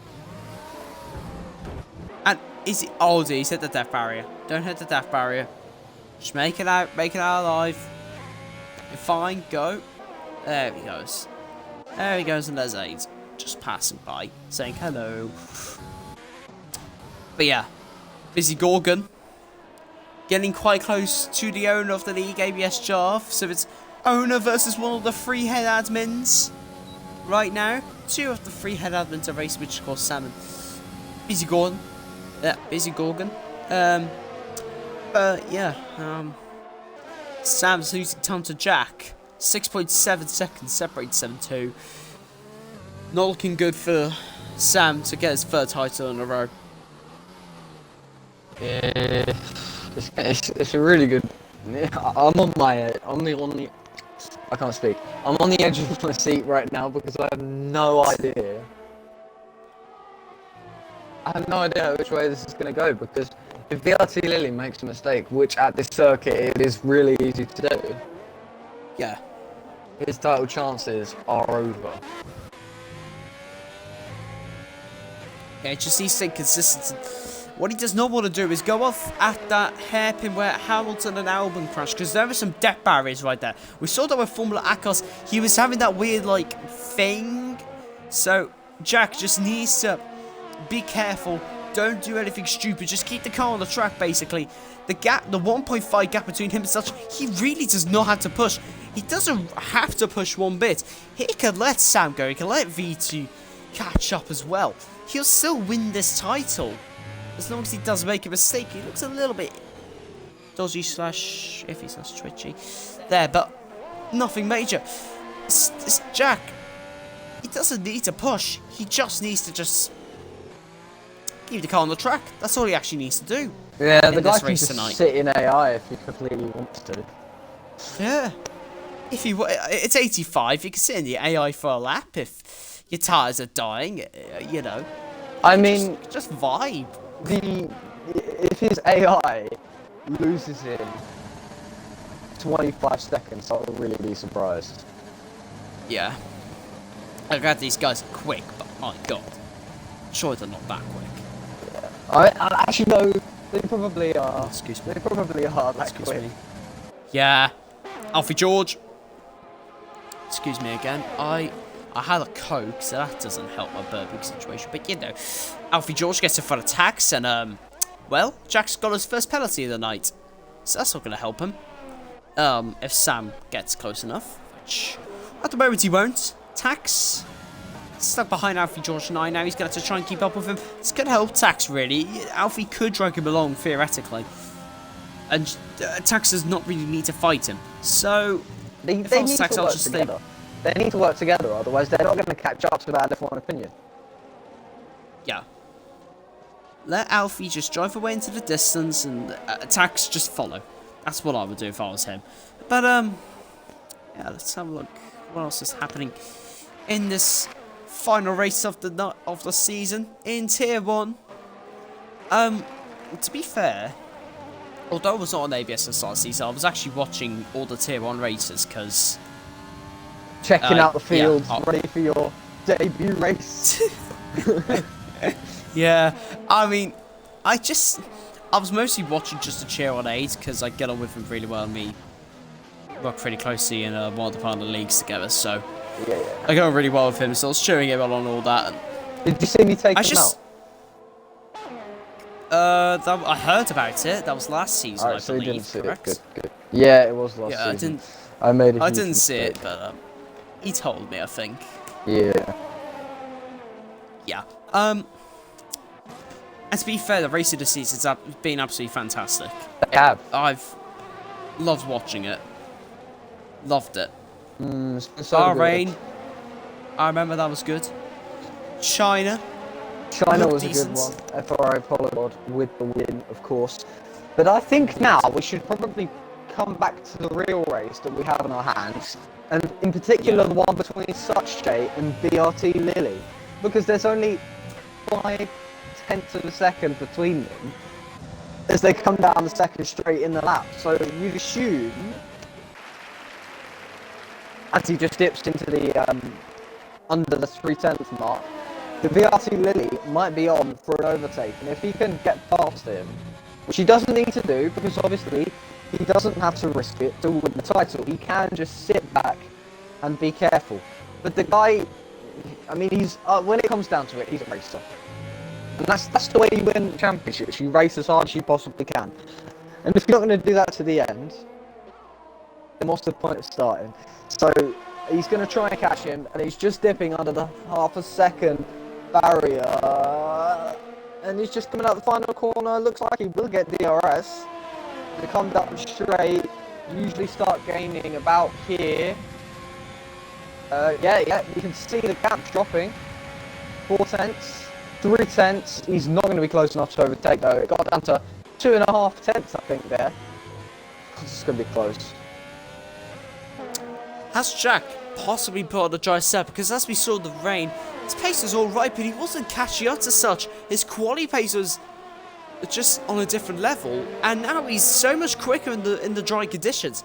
And is he? Oh, dear, he's hit the death barrier. Don't hit the death barrier. Just make it out alive. You're fine, go. There he goes. There he goes, and there's Aid. Just passing by, saying hello. But yeah, Busy Gorgon. Getting quite close to the owner of the league, ABS Jarv. So it's owner versus one of the free head admins right now. Two of the free head admins are racing, which is called Sam and Busy Gorgon. Yeah, Busy Gorgon. Sam's losing time to Jack. 6.7 seconds separates them two. Not looking good for Sam to get his third title in a row. Yeah. It's a really good. I'm on my. I can't speak. I'm on the edge of my seat right now because I have no idea. I have no idea which way this is going to go because if VRT Lily makes a mistake, which at this circuit it is really easy to do, yeah, his title chances are over. Yeah, just needs to stay consistent. What he does not want to do is go off at that hairpin where Hamilton and Albon crashed, because there were some death barriers right there. We saw that with Formula Akos. He was having that weird, like, thing. So, Jack just needs to be careful. Don't do anything stupid. Just keep the car on the track, basically. The gap, the 1.5 gap between him and Selch, he really does not have to push. He doesn't have to push one bit. He can let Sam go. He can let V2 catch up as well. He'll still win this title. As long as he does make a mistake. He looks a little bit dodgy slash iffy slash twitchy there, but nothing major. It's Jack. He doesn't need to push. He just needs to just keep the car on the track. That's all he actually needs to do. Yeah, the guy can just sit in AI if he completely wants to. Yeah. If he, it's 85. You can sit in the AI for a lap if your tires are dying. You know. I mean, just vibe. If his AI loses him 25 seconds, I would really be surprised. Yeah. I'm glad these guys are quick, but my god. Sure they're not that quick. Yeah. I actually know they probably are. Excuse me. They probably are that Excuse quick. me. Yeah. Alfie George. Excuse me again. I had a Coke, so that doesn't help my burping situation. But, you know, Alfie George gets in front of Tax, and, well, Jack's got his first penalty of the night. So that's not going to help him. If Sam gets close enough, which at the moment he won't. Tax stuck behind Alfie George 9 now. He's going to have to try and keep up with him. It's going to help Tax, really. Alfie could drag him along, theoretically. And Tax does not really need to fight him. So, they need to work together. They need to work together, otherwise they're not going to catch up to that F1 opinion. Yeah. Let Alfie just drive away into the distance and Tax just follow. That's what I would do if I was him. But, yeah, let's have a look. What else is happening in this final race of the season in Tier 1? To be fair, although I was not on ABS at the start of the season, I was actually watching all the Tier 1 races because... Checking out the fields, yeah, ready for your debut race. Yeah, I mean, I was mostly watching just to cheer on Aid because I get on with him really well and we work pretty closely in one of the partner leagues together, so yeah. I get on really well with him, so I was cheering him on all that. Did you see me take him out? I heard about it. That was last season, Alright, I so believe. you didn't see Correct? it. Good. Yeah, it was last season. I didn't see it, but he told me, I think. Yeah. Yeah. And to be fair, the race of the season's been absolutely fantastic. They have. I've loved watching it. Loved it. It's been so Bahrain, good. I remember that was good. China was decent. a good one. FRA Polygod with the win, of course. But I think now we should probably come back to the real race that we have in our hands. And in particular, the one between Suchjay and BRT Lily. Because there's only 5/10 of a second between them as they come down the second straight in the lap. So you'd assume, as he just dips into the under the 3/10 mark, the VRT Lily might be on for an overtake, and if he can get past him, which he doesn't need to do, because obviously he doesn't have to risk it to win the title, he can just sit back and be careful. But the guy, I mean, he's when it comes down to it, he's a racer. And that's the way you win championships. You race as hard as you possibly can. And if you're not going to do that to the end, then what's the point of starting? So he's going to try and catch him, and he's just dipping under the half a second barrier. And he's just coming out the final corner. Looks like he will get DRS. They come down straight. Usually start gaining about here. Yeah, you can see the gap dropping. 4/10. 3/10. He's not going to be close enough to overtake though. It got down to 2.5/10, I think there. This is going to be close. Has Jack possibly put on a dry set? Because as we saw the rain, his pace was alright, but he wasn't catching up to such. His quality pace was just on a different level, and now he's so much quicker in the dry conditions.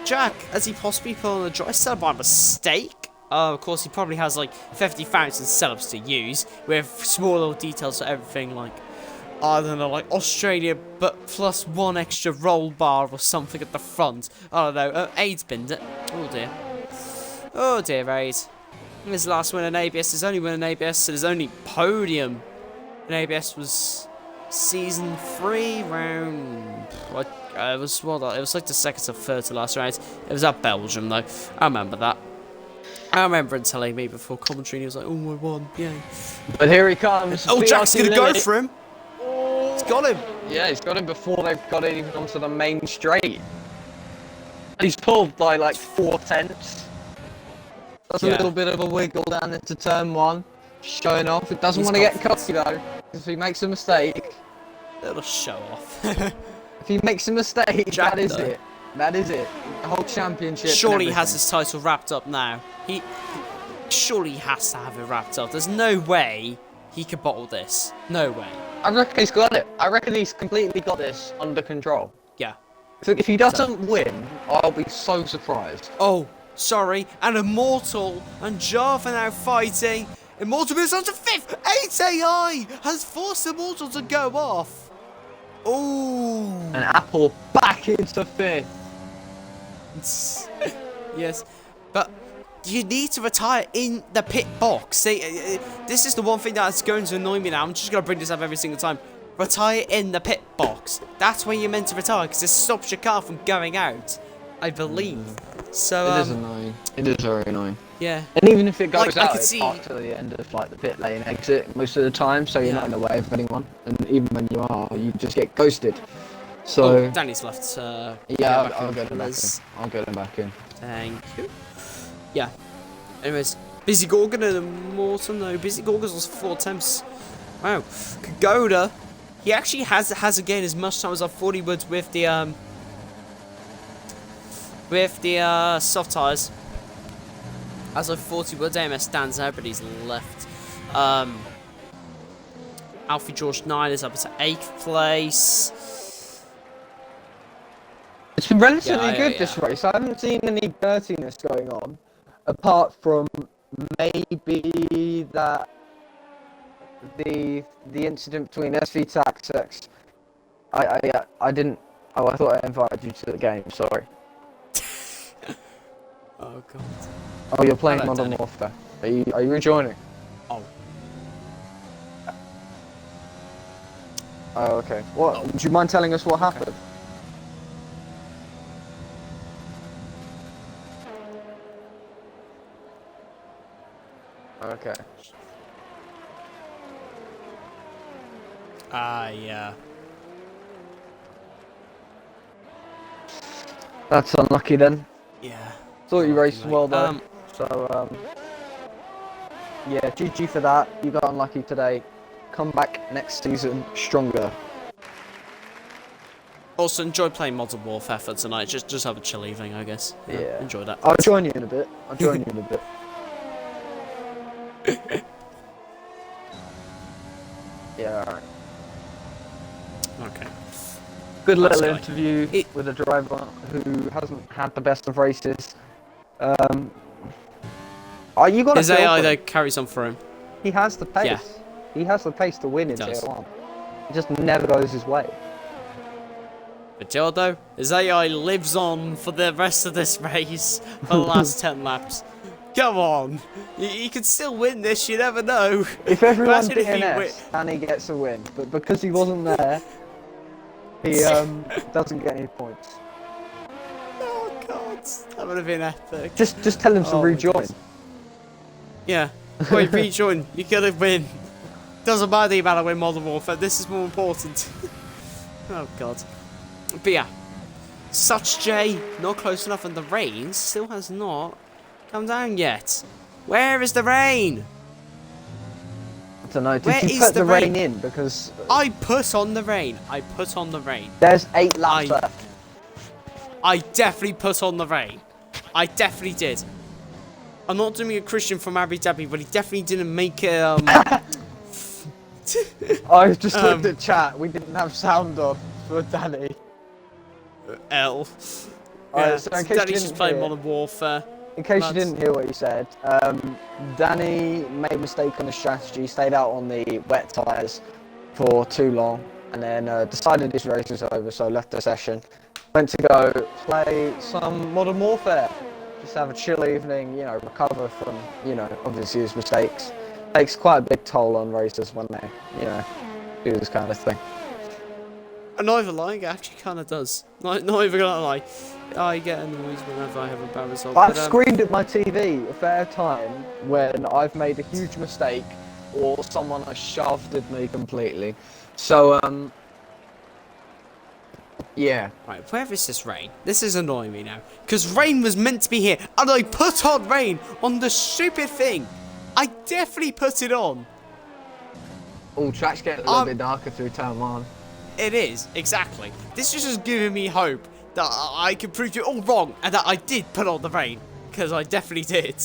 Jack, has he possibly put on a dry set by mistake? Of course, he probably has like 50,000 setups to use with small little details for everything, like, I don't know, like Australia, but plus one extra roll bar or something at the front. I don't know. Aid's binned it. Oh dear. Oh dear, Aid. His last win in ABS, his only win in ABS, so his only podium in ABS was season 3 round. It was like the second or third to last round. It was at Belgium though. I remember that. I remember him telling me before commentary, and he was like, "Oh, I won, yay!" But here he comes. Oh, Jack's gonna go for him. He's got him. Yeah, he's got him before they've got it even onto the main straight. He's pulled by like 4/10. That's a little bit of a wiggle down into turn 1. Showing off. It doesn't want to get cocky though. If he makes a mistake. Little show off. If he makes a mistake, Jack, that is it. That is it. The whole championship. Surely he has his title wrapped up now. Surely he has to have it wrapped up. There's no way he could bottle this. No way. I reckon he's got it. I reckon he's completely got this under control. Yeah. So if he doesn't win, I'll be so surprised. Oh, sorry. And Immortal and Java now fighting. Immortal moves on to 5th. 8AI has forced Immortal to go off. Oh. And Apple back into 5th. Yes, but you need to retire in the pit box. See, this is the one thing that's going to annoy me now. I'm just going to bring this up every single time. Retire in the pit box. That's where you're meant to retire, because it stops your car from going out, I believe. So it is annoying. It is very annoying. Yeah. And even if it goes Like, I out, could it's see- parked to the end of like the pit lane exit most of the time, so you're Yeah. not in the way of anyone. And even when you are, you just get ghosted. Oh, So Danny's left. yeah, back I'll in, get him back in. Liz. I'll get him back in. Thank you. Yeah. Anyways, Busy Gorgon and Immortal. No, Busy Gorgon was 4 attempts. Wow. Kagoda, he actually has again as much time as I thought he would with the soft tires. As I thought he would. AMS stands out, but he's left. Alfie George 9 is up to 8th place. It's been relatively Yeah, good this race. I haven't seen any dirtiness going on, apart from maybe that the incident between SV Tactics. I didn't. Oh, I thought I invited you to the game. Sorry. Oh god. Oh, you're playing Hello, Modern Danny. Warfare. Are you rejoining? Oh. Oh, okay. What? Do you mind telling us what happened? Okay. Yeah. That's unlucky then. Yeah. Thought you raced mate. well though. Yeah, GG for that. You got unlucky today. Come back next season stronger. Also, enjoy playing Modern Warfare for tonight. Just have a chill evening, I guess. Yeah. Enjoy that. I'll join you in a bit. Yeah, alright. Okay. Good little That's interview with a driver who hasn't had the best of races. Oh, you got His AI though carries on for him. He has the pace. Yeah. He has the pace to win in does. Tier 1. It just never goes his way. But you know what, though? His AI lives on for the rest of this race for the last 10 laps. Come on. You could still win this, you never know. If everyone Imagine if he DNS, Danny gets a win. But because he wasn't there, he doesn't get any points. Oh god, that would have been epic. Just tell him to Oh my rejoin. goodness. Yeah. Wait, rejoin. You gotta win. Doesn't matter the amount I win Modern Warfare, this is more important. Oh god. But yeah. Such J, not close enough, and the rain still has not come down yet. Where is the rain? I don't know. Where Did you is put the the rain rain? in? Because I put on the rain. I put on the rain. there's 8 laps left. I definitely put on the rain. I definitely did. I'm not doing a Christian from Abu Dhabi, but he definitely didn't make it. I just looked at chat. We didn't have sound on for Danny. L. Alright, Yeah, so in case you Danny's didn't just playing hear- Modern Warfare. In case Lads. you didn't hear what he said, Danny made a mistake on his strategy, stayed out on the wet tyres for too long, and then decided his race was over, so left the session. Went to go play some Modern Warfare. Just have a chill evening, you know, recover from, you know, obviously his mistakes. Takes quite a big toll on racers when they, you know, do this kind of thing. I'm not even lying, it actually kind of does. Not even gonna lie. I get annoyed whenever I have a bad result. I've but, screamed at my TV a fair time when I've made a huge mistake or someone has shafted me completely. So, yeah. Right, where is this rain? This is annoying me now. Because rain was meant to be here, and I put on rain on the stupid thing. I definitely put it on. Oh, track's getting a little bit darker through turn 1. It is, exactly. This is just giving me hope that I can prove you all wrong, and that I did put on the rain. Because I definitely did.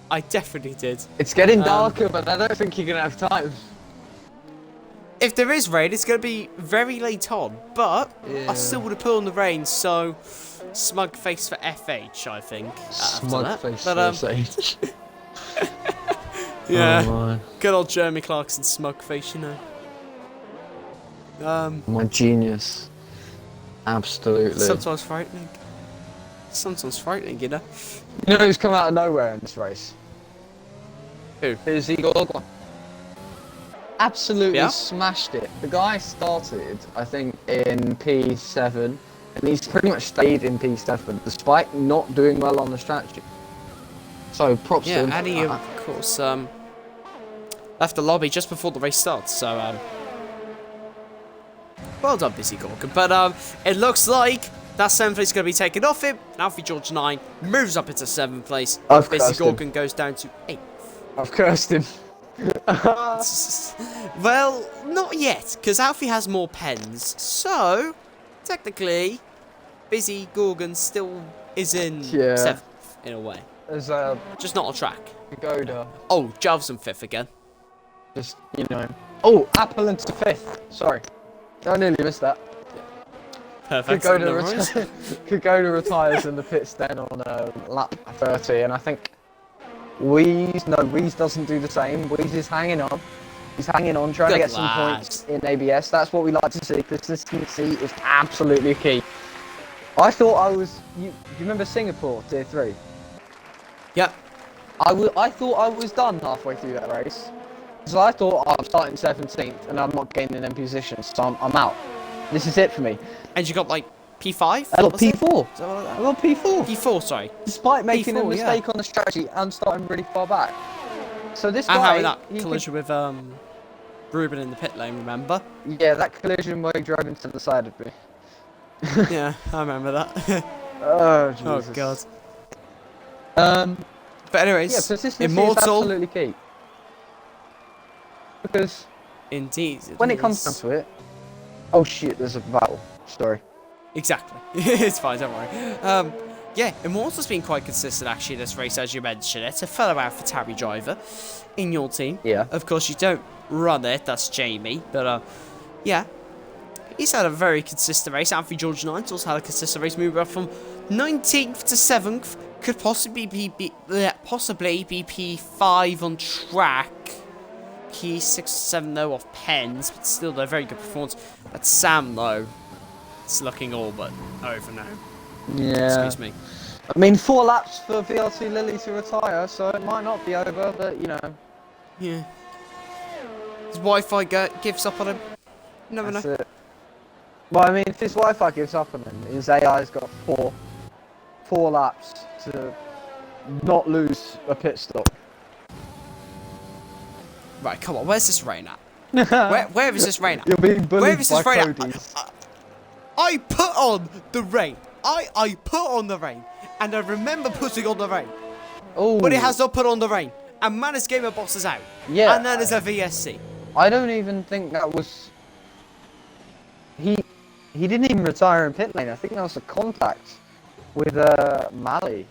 I definitely did. It's getting darker, but I don't think you're going to have time. If there is rain, it's going to be very late on. But I still would have put on the rain, so smug face for FH, I think. Smug face but, for FH. Yeah. Oh, Good old Jeremy Clarkson smug face, you know. my genius. Absolutely. Sometimes frightening. Sometimes frightening, you know. You know who's come out of nowhere in this race? Who? Who's Igor Ogwan. Absolutely Yeah? smashed it. The guy started, I think, in P7, and he's pretty much stayed in P7 despite not doing well on the strategy. So props to Yeah, him. and he, of course, left the lobby just before the race starts. So, well done, Busy Gorgon. But it looks like that 7th place is going to be taken off him. And Alfie George 9 moves up into 7th place. Busy Gorgon goes down to 8th. I've cursed him. Well, not yet, because Alfie has more pens. So, technically, Busy Gorgon still is in 7th, in a way. There's just not on track. Pagoda. Oh, Jalv's in 5th again. Just, you know. Oh, Apple into 5th. Sorry. I nearly missed that. Perfect. Pagoda retires in the pits then on lap 30, and I think Weeze doesn't do the same. Weeze is hanging on. He's hanging on, trying to get some points in ABS. That's what we like to see. Consistency is absolutely key. I thought I was... Do you remember Singapore, Tier 3? Yep. I thought I was done halfway through that race. So I thought, oh, I'm starting 17th and I'm not gaining any positions, so I'm out. This is it for me. And you got like P5? I got P4. I got P4. P4, sorry. Despite making a mistake on the strategy and starting really far back. So this guy... And having that collision with Ruben in the pit lane, remember? Yeah, that collision where he drove into the side of me. Yeah, I remember that. Oh, Jesus. Oh, God. But anyways, yeah, consistency Immortal... is absolutely key. Because... Indeed. When it comes down to it... Oh shit, there's a battle. Sorry. Exactly. It's fine, don't worry. Yeah, Immortal's been quite consistent actually this race, as you mentioned. It's a fellow AlphaTauri driver in your team. Yeah. Of course, you don't run it, that's Jamie. But, yeah. He's had a very consistent race. Alfie George 9's also had a consistent race, moving up from 19th to 7th. Could possibly be P5 on track. P6 7 though off pens, but still a very good performance. But Sam though, it's looking all but over now. Yeah. Excuse me. I mean, 4 laps for VLT Lily to retire, so it might not be over, but you know. Yeah. His Wi-Fi gives up on him. You never know. It. Well, I mean, if his Wi-Fi gives up on him, his AI's got four laps to not lose a pit stop. Right, come on. Where's this rain at? where is this rain at? You're being bullied where is this by rain Cody's. at? I put on the rain. I put on the rain, and I remember putting on the rain. Oh. But it has not put on the rain. And Manus Gamer Boss is out. Yeah. And then there's a VSC. I don't even think that was... He didn't even retire in pit lane. I think that was a contact with Mally.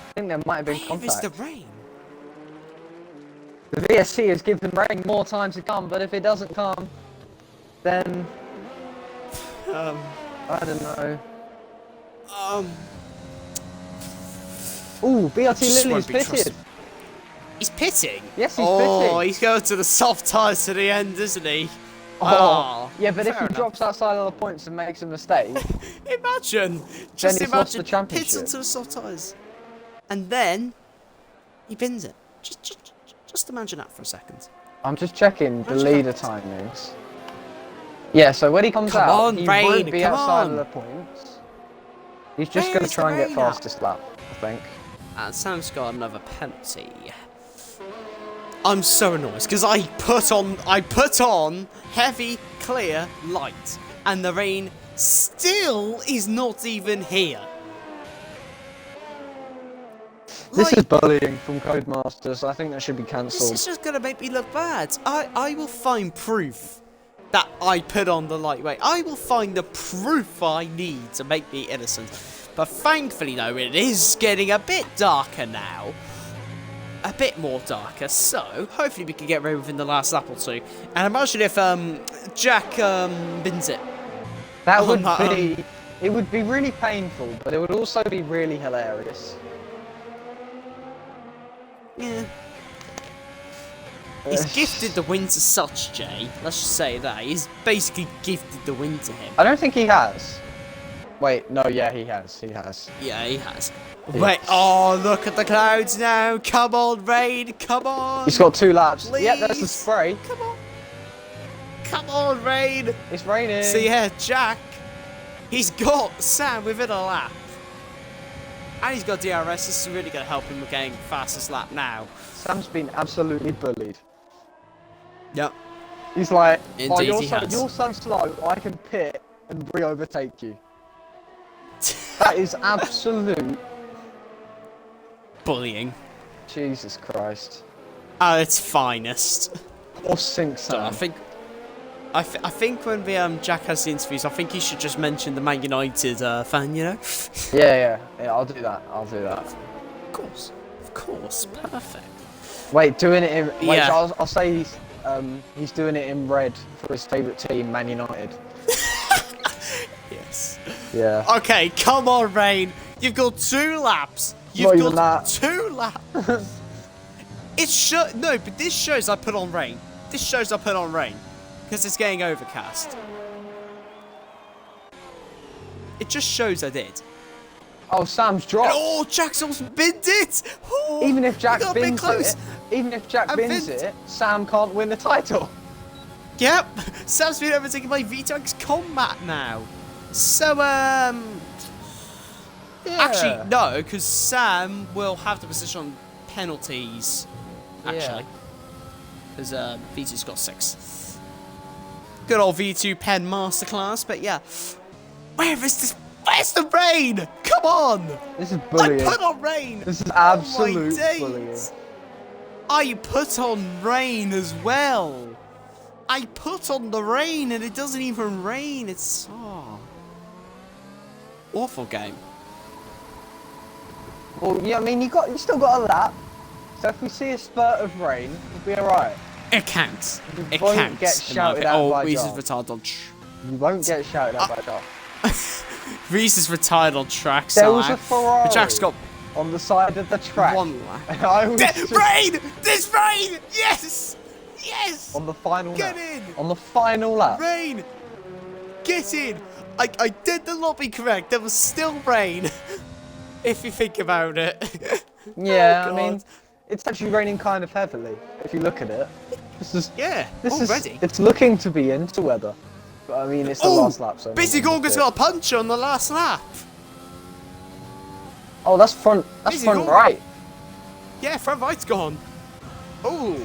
I think there might have been contact. Where is the rain? The VSC has given rain more time to come, but if it doesn't come, then... I don't know. Ooh, BRT Lily's pitted. He's pitting? Yes, he's pitting. Oh, he's going to the soft tyres to the end, isn't he? Oh, yeah, but if he enough. drops outside of the points and makes a mistake... Imagine! Just imagine, pits onto the soft tyres. And then, he bins it. Just imagine that for a second. I'm just checking the leader timings. Yeah, so when he comes out, he won't be outside of the points. He's just going to try and get fastest lap, I think. And Sam's got another penalty. I'm so annoyed because I put on heavy, clear light, and the rain still is not even here. This is bullying from Codemasters. I think that should be cancelled. This is just gonna make me look bad. I will find proof that I put on the lightweight. I will find the proof I need to make me innocent. But thankfully, though, it is getting a bit darker now. A bit more darker, so hopefully we can get away within the last lap or two. And imagine if Jack bins it. That would be... It would be really painful, but it would also be really hilarious. Yeah. He's gifted the win to such, Jay. Let's just say that. He's basically gifted the win to him. I don't think he has. Wait, no, yeah, he has. He has. Yeah, he has. Wait, oh, look at the clouds now. Come on, rain, come on. He's got 2 laps. Please. Yep, that's the spray. Come on. Come on, rain. It's raining. So, yeah, Jack, he's got Sam within a lap. And he's got DRS. This is really going to help him with getting fastest lap now. Sam's been absolutely bullied. Yep. He's like, Indeed, you're so slow, I can pit and re-overtake you. That is absolute bullying. Jesus Christ. At its finest. Or sink Sam. I think when Jack has the interviews, I think he should just mention the Man United fan, you know? Yeah, I'll do that. Of course, perfect. Wait, doing it in... Wait, Yeah. so I'll say he's doing it in red for his favourite team, Man United. Yes. Yeah. Okay, come on, Rain. You've got 2 laps. You've got 2 laps. No, but this shows I put on rain. Because it's getting overcast. It just shows I did. Oh, Sam's dropped. Oh, Jack's almost binned it. Oh, Even if Jack got a bit bins close. it, Sam can't win the title. Yep, Sam's been overtaken by VTUG's Combat now. So, yeah. Actually, no, because Sam will have the position on penalties. Actually, because V2's got 6. Good old V2 pen masterclass, but yeah. Where's the rain? Come on! This is bullying. I put on rain! This is absolute Oh my days. bullying. I put on rain as well. I put on the rain and it doesn't even rain. It's awful game. Well, yeah, I mean, you still got a lap. So if we see a spurt of rain, we'll be alright. It counts. You won't get shouted at by Reese is Jar. retired on. You won't get shouted at by Jar. Reese is retired on track. There was a Ferrari Jack's got on the side of the track. 1 lap. And I was just Rain! There's rain! Yes! Yes! on the final Get lap. in! On the final lap. Rain! Get in! I did the lobby correct. There was still rain. If you think about it. Yeah, Oh, I mean, God. it's actually raining kind of heavily, if you look at it. This already. is, it's looking to be into weather. But I mean, it's the last lap, so... Busy Gorgon's got a punch on the last lap. Oh, that's front right. Yeah, front right's gone. Oh.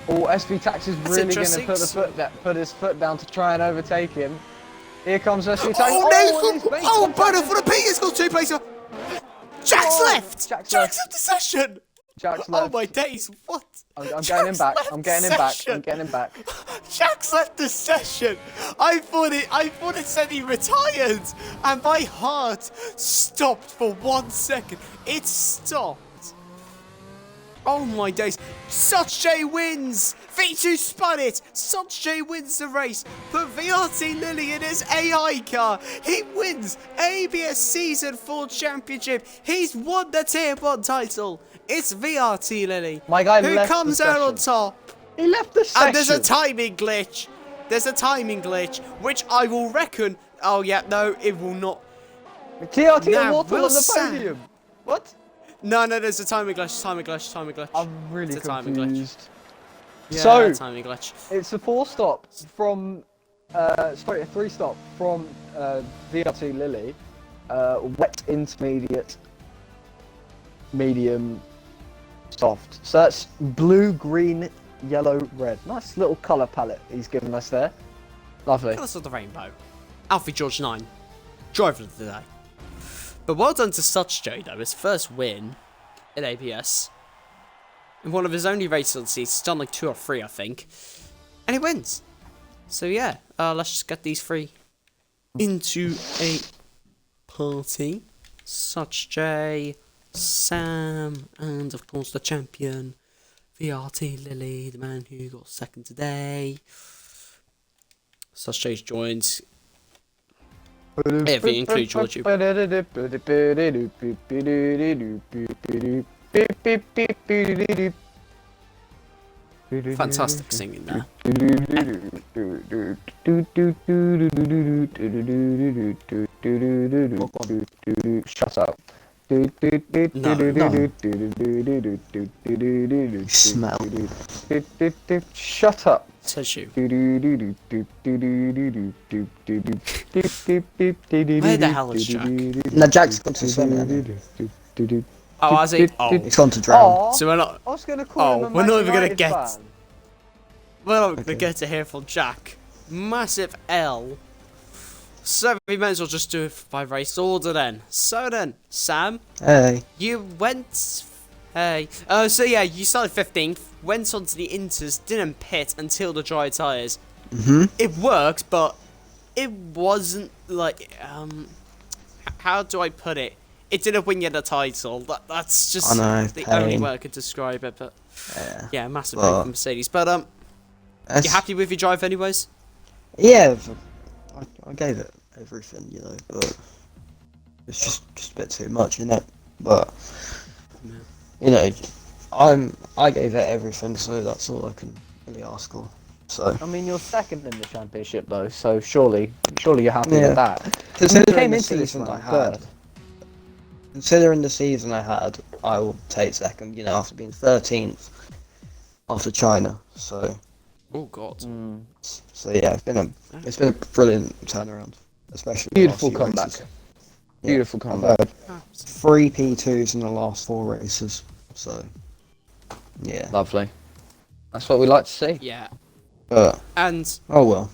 Oh, SV Tax is That's really going to interesting. put his foot down to try and overtake him. Here comes SV Tax. Oh, Bono for the P. He's got 2 places. Jack's left. Jack's left the session. Jack's Oh left. my days! What? I'm getting him back. I'm getting him back. Jack's left the session. I thought it said he retired, and my heart stopped for 1 second. It stopped. Oh my days! Such wins. V2 spun it. Such wins the race. Put VRT Lily in his AI car. He wins ABS Season 4 Championship. He's won the Tier 1 title. It's VRT Lily. My guy who left comes the out on session. top. He left the session. And there's a timing glitch. Which I will reckon. Oh yeah, no, it will not. TRT Now, Immortal will on the Sam- podium. What? No, there's a timing glitch. I'm really It's a timing glitch. confused. Yeah, So, timing glitch. it's a 4-stop from, a 3-stop from VRT Lily, wet, intermediate, medium, soft. So that's blue, green, yellow, red. Nice little colour palette he's given us there. Lovely. Colours of the rainbow. Alfie George 9. Driver of the day. But well done to Such J though, his first win in ABS. In one of his only races on the season, he's done like 2 or 3 I think. And he wins. So yeah, let's just get these 3 into a party. Such J, Sam, and of course the champion, VRT Lily, the man who got 2nd today. Such J's joined. Every include George. Fantastic singing there. Shut up. No. Smell. Shut up. Says you. Where the hell is Jack? No, Jack's gone to swim. Hasn't he? Oh, has he? Oh. He's gone to drown. So we're not... I was going to call him a we're not even Man gonna United get... fan. We're not going to get to hear from Jack. Massive L. So we might as well just do it by race order then. So then, Sam, Hey. you went... Hey. So yeah, you started 15th, went on to the Inters, didn't pit until the dry tyres. It worked, but it wasn't like... how do I put it? It didn't win you the title. That's just the only way I could describe it. But yeah, massive break for Mercedes. But you happy with your drive anyways? Yeah, I gave it everything, you know, but it's just a bit too much, isn't it? But you know, I gave it everything, so that's all I can really ask for. So I mean, you're second in the championship though, so surely you're happy with that. Considering the season I had, considering the season I had, I will take second. You know, after being 13th after China, so. Oh God. So yeah, it's been a brilliant turnaround, especially Beautiful the last few comeback. races. Beautiful I've comeback. had 3 P2s in the last 4 races, so yeah. Lovely. That's what we like to see. Yeah. But And oh well.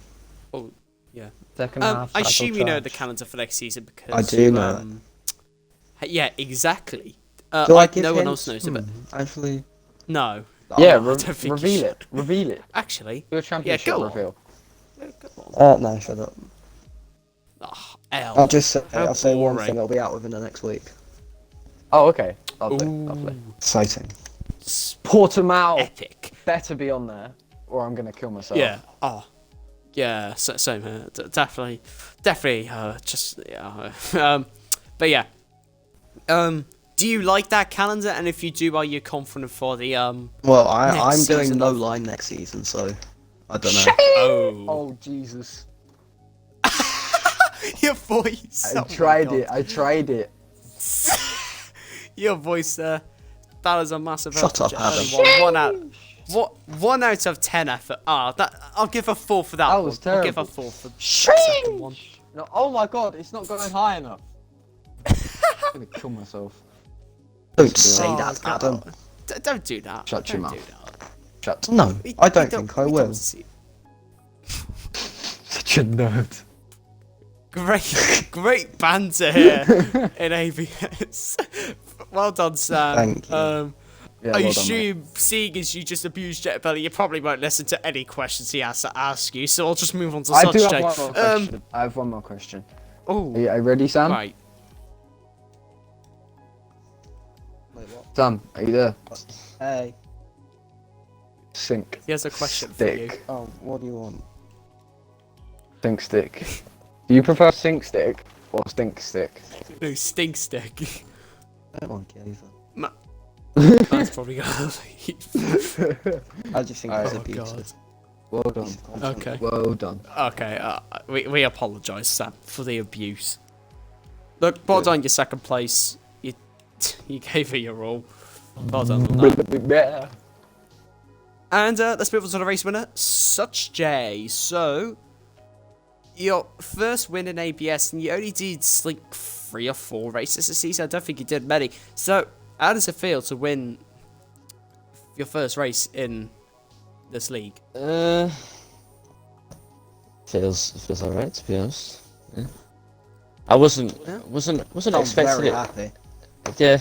oh yeah. Second half. I assume you know the calendar for next season because I do know yeah, exactly. Do I give no one hints? else knows it, but Actually, no. Yeah, I don't think you reveal should. it. Reveal it. Actually, Do a championship go on. reveal. no, shut up. Oh, L. I'll just say, How I'll say one boring. thing. It'll be out within the next week. Oh, okay. Lovely. Ooh. Lovely. Exciting. Portimao Epic. better be on there, or I'm gonna kill myself. Yeah. Oh. Yeah. Same here. Definitely. Just yeah. But yeah. Do you like that calendar? And if you do, are you confident for the Well, I'm next doing season no of- line next season, so I don't know. Oh. Oh Jesus! Your voice. I tried it. I tried it. Your voice there. That is a massive Shut effort. up, Adam. One out of 10 effort. I'll give a 4 for that. That was one. I'll give a terrible. 4 for the second one. No, oh my God! It's not going high enough. I'm gonna kill myself. Don't say Oh, that, God. Adam. Don't do that. Shut Don't your do mouth. that. Shut. No, We- I we don't think I we will. don't see- Such a nerd. Great banter here in ABS. Well done, Sam. Thank you. Yeah, I well done, assume, seeing as you just abused Jet Belly, you probably won't listen to any questions he has to ask you, so I'll just move on to I such do have Jay. one more question. I have one more question. Oh, Are you ready, Sam? right. Wait, what? Sam, are you there? Hey. Sink. He has a question for you. Stick. Oh, what do you want? Sink stick. Do you prefer sink stick or stink stick? No, stink stick. I don't want either. That's probably gonna leave. I just think Oh, it's Oh, abusive. God. Well done. Okay. Well done. Okay, we apologise, Sam, for the abuse. Look, well done, your second place. You gave it your all. Well done on that. And let's move on to the race winner, Such J. So, your first win in ABS, and you only did like 3 or 4 races this season. I don't think you did many. So, how does it feel to win your first race in this league? Feels alright, to be honest. Yeah. I wasn't I'm expecting very it. happy. Yeah,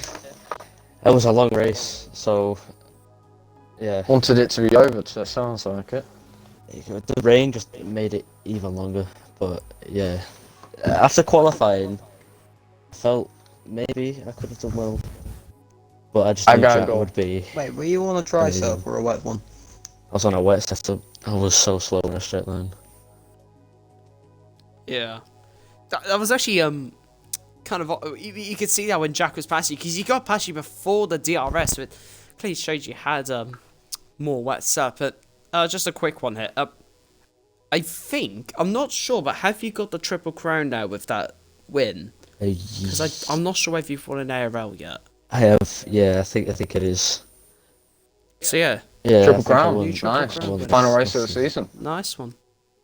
it was a long race, so yeah. Wanted it to be over, so it sounds like it. The rain just made it even longer, but yeah. After qualifying, I felt maybe I could have done well, but I just I knew gotta Jack go. would be. Wait, were you on a dry setup or a wet one? I was on a wet setup. I was so slow in a straight line. Yeah, that was actually kind of you could see that when Jack was passing you because he got past you before the DRS, so it clearly showed you had more wet stuff. But just a quick one here. I think I'm not sure, but have you got the triple crown now with that win? Because I'm not sure if you've won an ARL yet. I have, yeah. I think it is. So yeah, Yeah, Triple I think I Crown. won. You triple Nice. crown. Final race of the season. Nice one.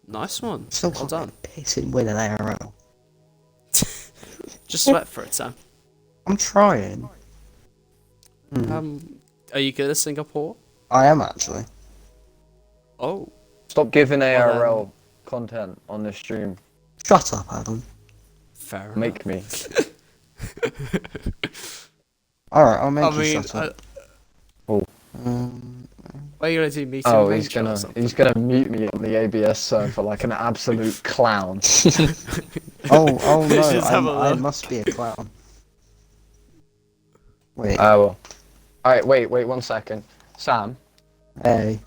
Nice one. Still Well can't done. pissing win an ARL. Just sweat for it, Sam. I'm trying. Are you good at Singapore? I am actually. Oh. Stop giving Well, ARL content on this stream. Shut up, Adam. Fair enough. Make me. Alright, I'll make I you mean, shut up. Oh. what are you gonna do? Meet Oh, him he's gonna mute me on the ABS server like an absolute clown. Oh Let's just have a no, I look. must be a clown. Wait, Oh. Alright, wait 1 second. Sam. hey.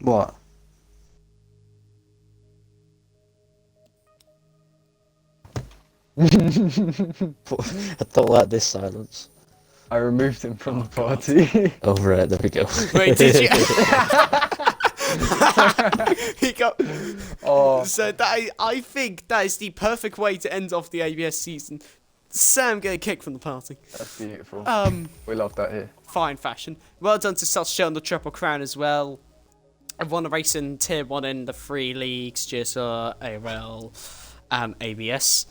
What? I don't like this silence. I removed him from the party. Oh, right, there we go. Wait, did you? He got. Oh, So that I think that is the perfect way to end off the ABS season. Sam getting kicked from the party. that's beautiful. We love that here. fine fashion. Well done to Sasha on the Triple Crown as well. I've won a race in Tier 1 in the 3 leagues, GSR, ARL, and ABS.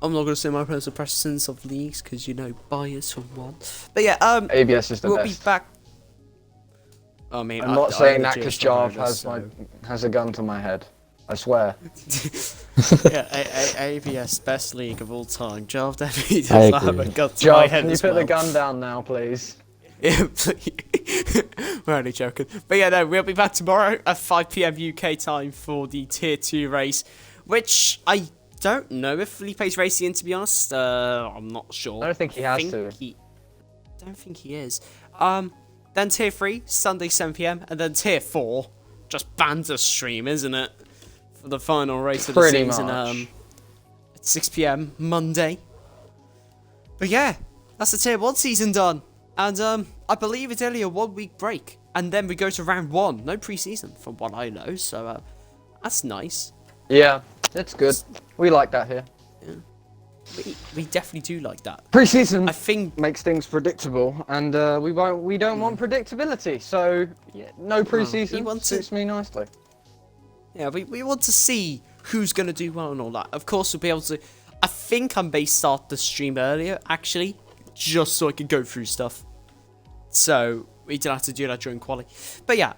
I'm not going to say my personal preference of leagues because, you know, bias for one. But yeah, ABS is the we'll best. be back. I mean, I'm not saying that I'm a because GSR Jarv owner, has so- has a gun to my head. I swear. Yeah, ABS best league of all time. Jarv definitely I does have a agree. gun to my Jarv, head can you as put well. the gun down now, please? Yeah, please. We're only joking. But yeah, no, we'll be back tomorrow at 5 PM UK time for the Tier 2 race, which I don't know if Felipe's racing in, to be honest. I'm not sure. I don't think he has to. Don't think he is. Then Tier 3, Sunday 7 PM, and then Tier 4, just banter stream, isn't it? For the final race of the Pretty season, much. at 6 PM Monday. But yeah, that's the Tier 1 season done. And I believe it's only a 1 week break. And then we go to round 1. No pre-season, from what I know. So that's nice. Yeah, it's good. We like that here. We definitely do like that. Pre-season I think makes things predictable, and we don't want predictability. So yeah, no pre-season want to- suits me nicely. Yeah, we want to see who's going to do well and all that. Of course, we'll be able to... I think I may start the stream earlier, actually, just so I can go through stuff. So, we didn't have to do that during quali. But yeah,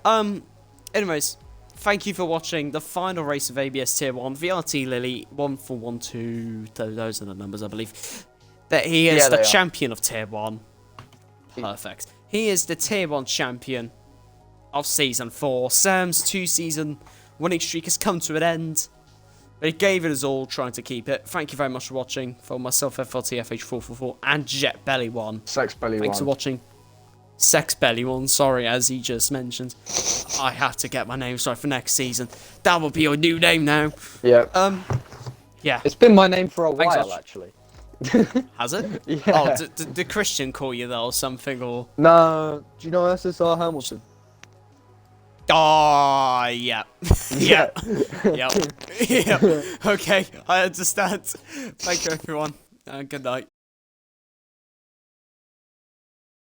anyways, thank you for watching the final race of ABS Tier 1. VRT Lily, 1 for 1, 2, those are the numbers, I believe. That he is Yeah, the they are. champion of Tier 1. Perfect. He is the Tier 1 champion of Season 4. Sam's 2-season winning streak has come to an end. But he gave it his all, trying to keep it. Thank you very much for watching. For myself, FLTFH444, and Jet Belly 1. Sex belly Thanks for one. watching. Sex Belly 1, sorry, as he just mentioned. I have to get my name sorry for next season. That will be your new name now. Yeah. Yeah. It's been my name for a Thanks, while, Josh. actually. Has it? Yeah. Oh, did Christian call you that or something, or... No, do you know SSR Hamilton? Oh, yeah. Yeah. Yep. Yep. Okay, I understand. Thank you, everyone. Good night.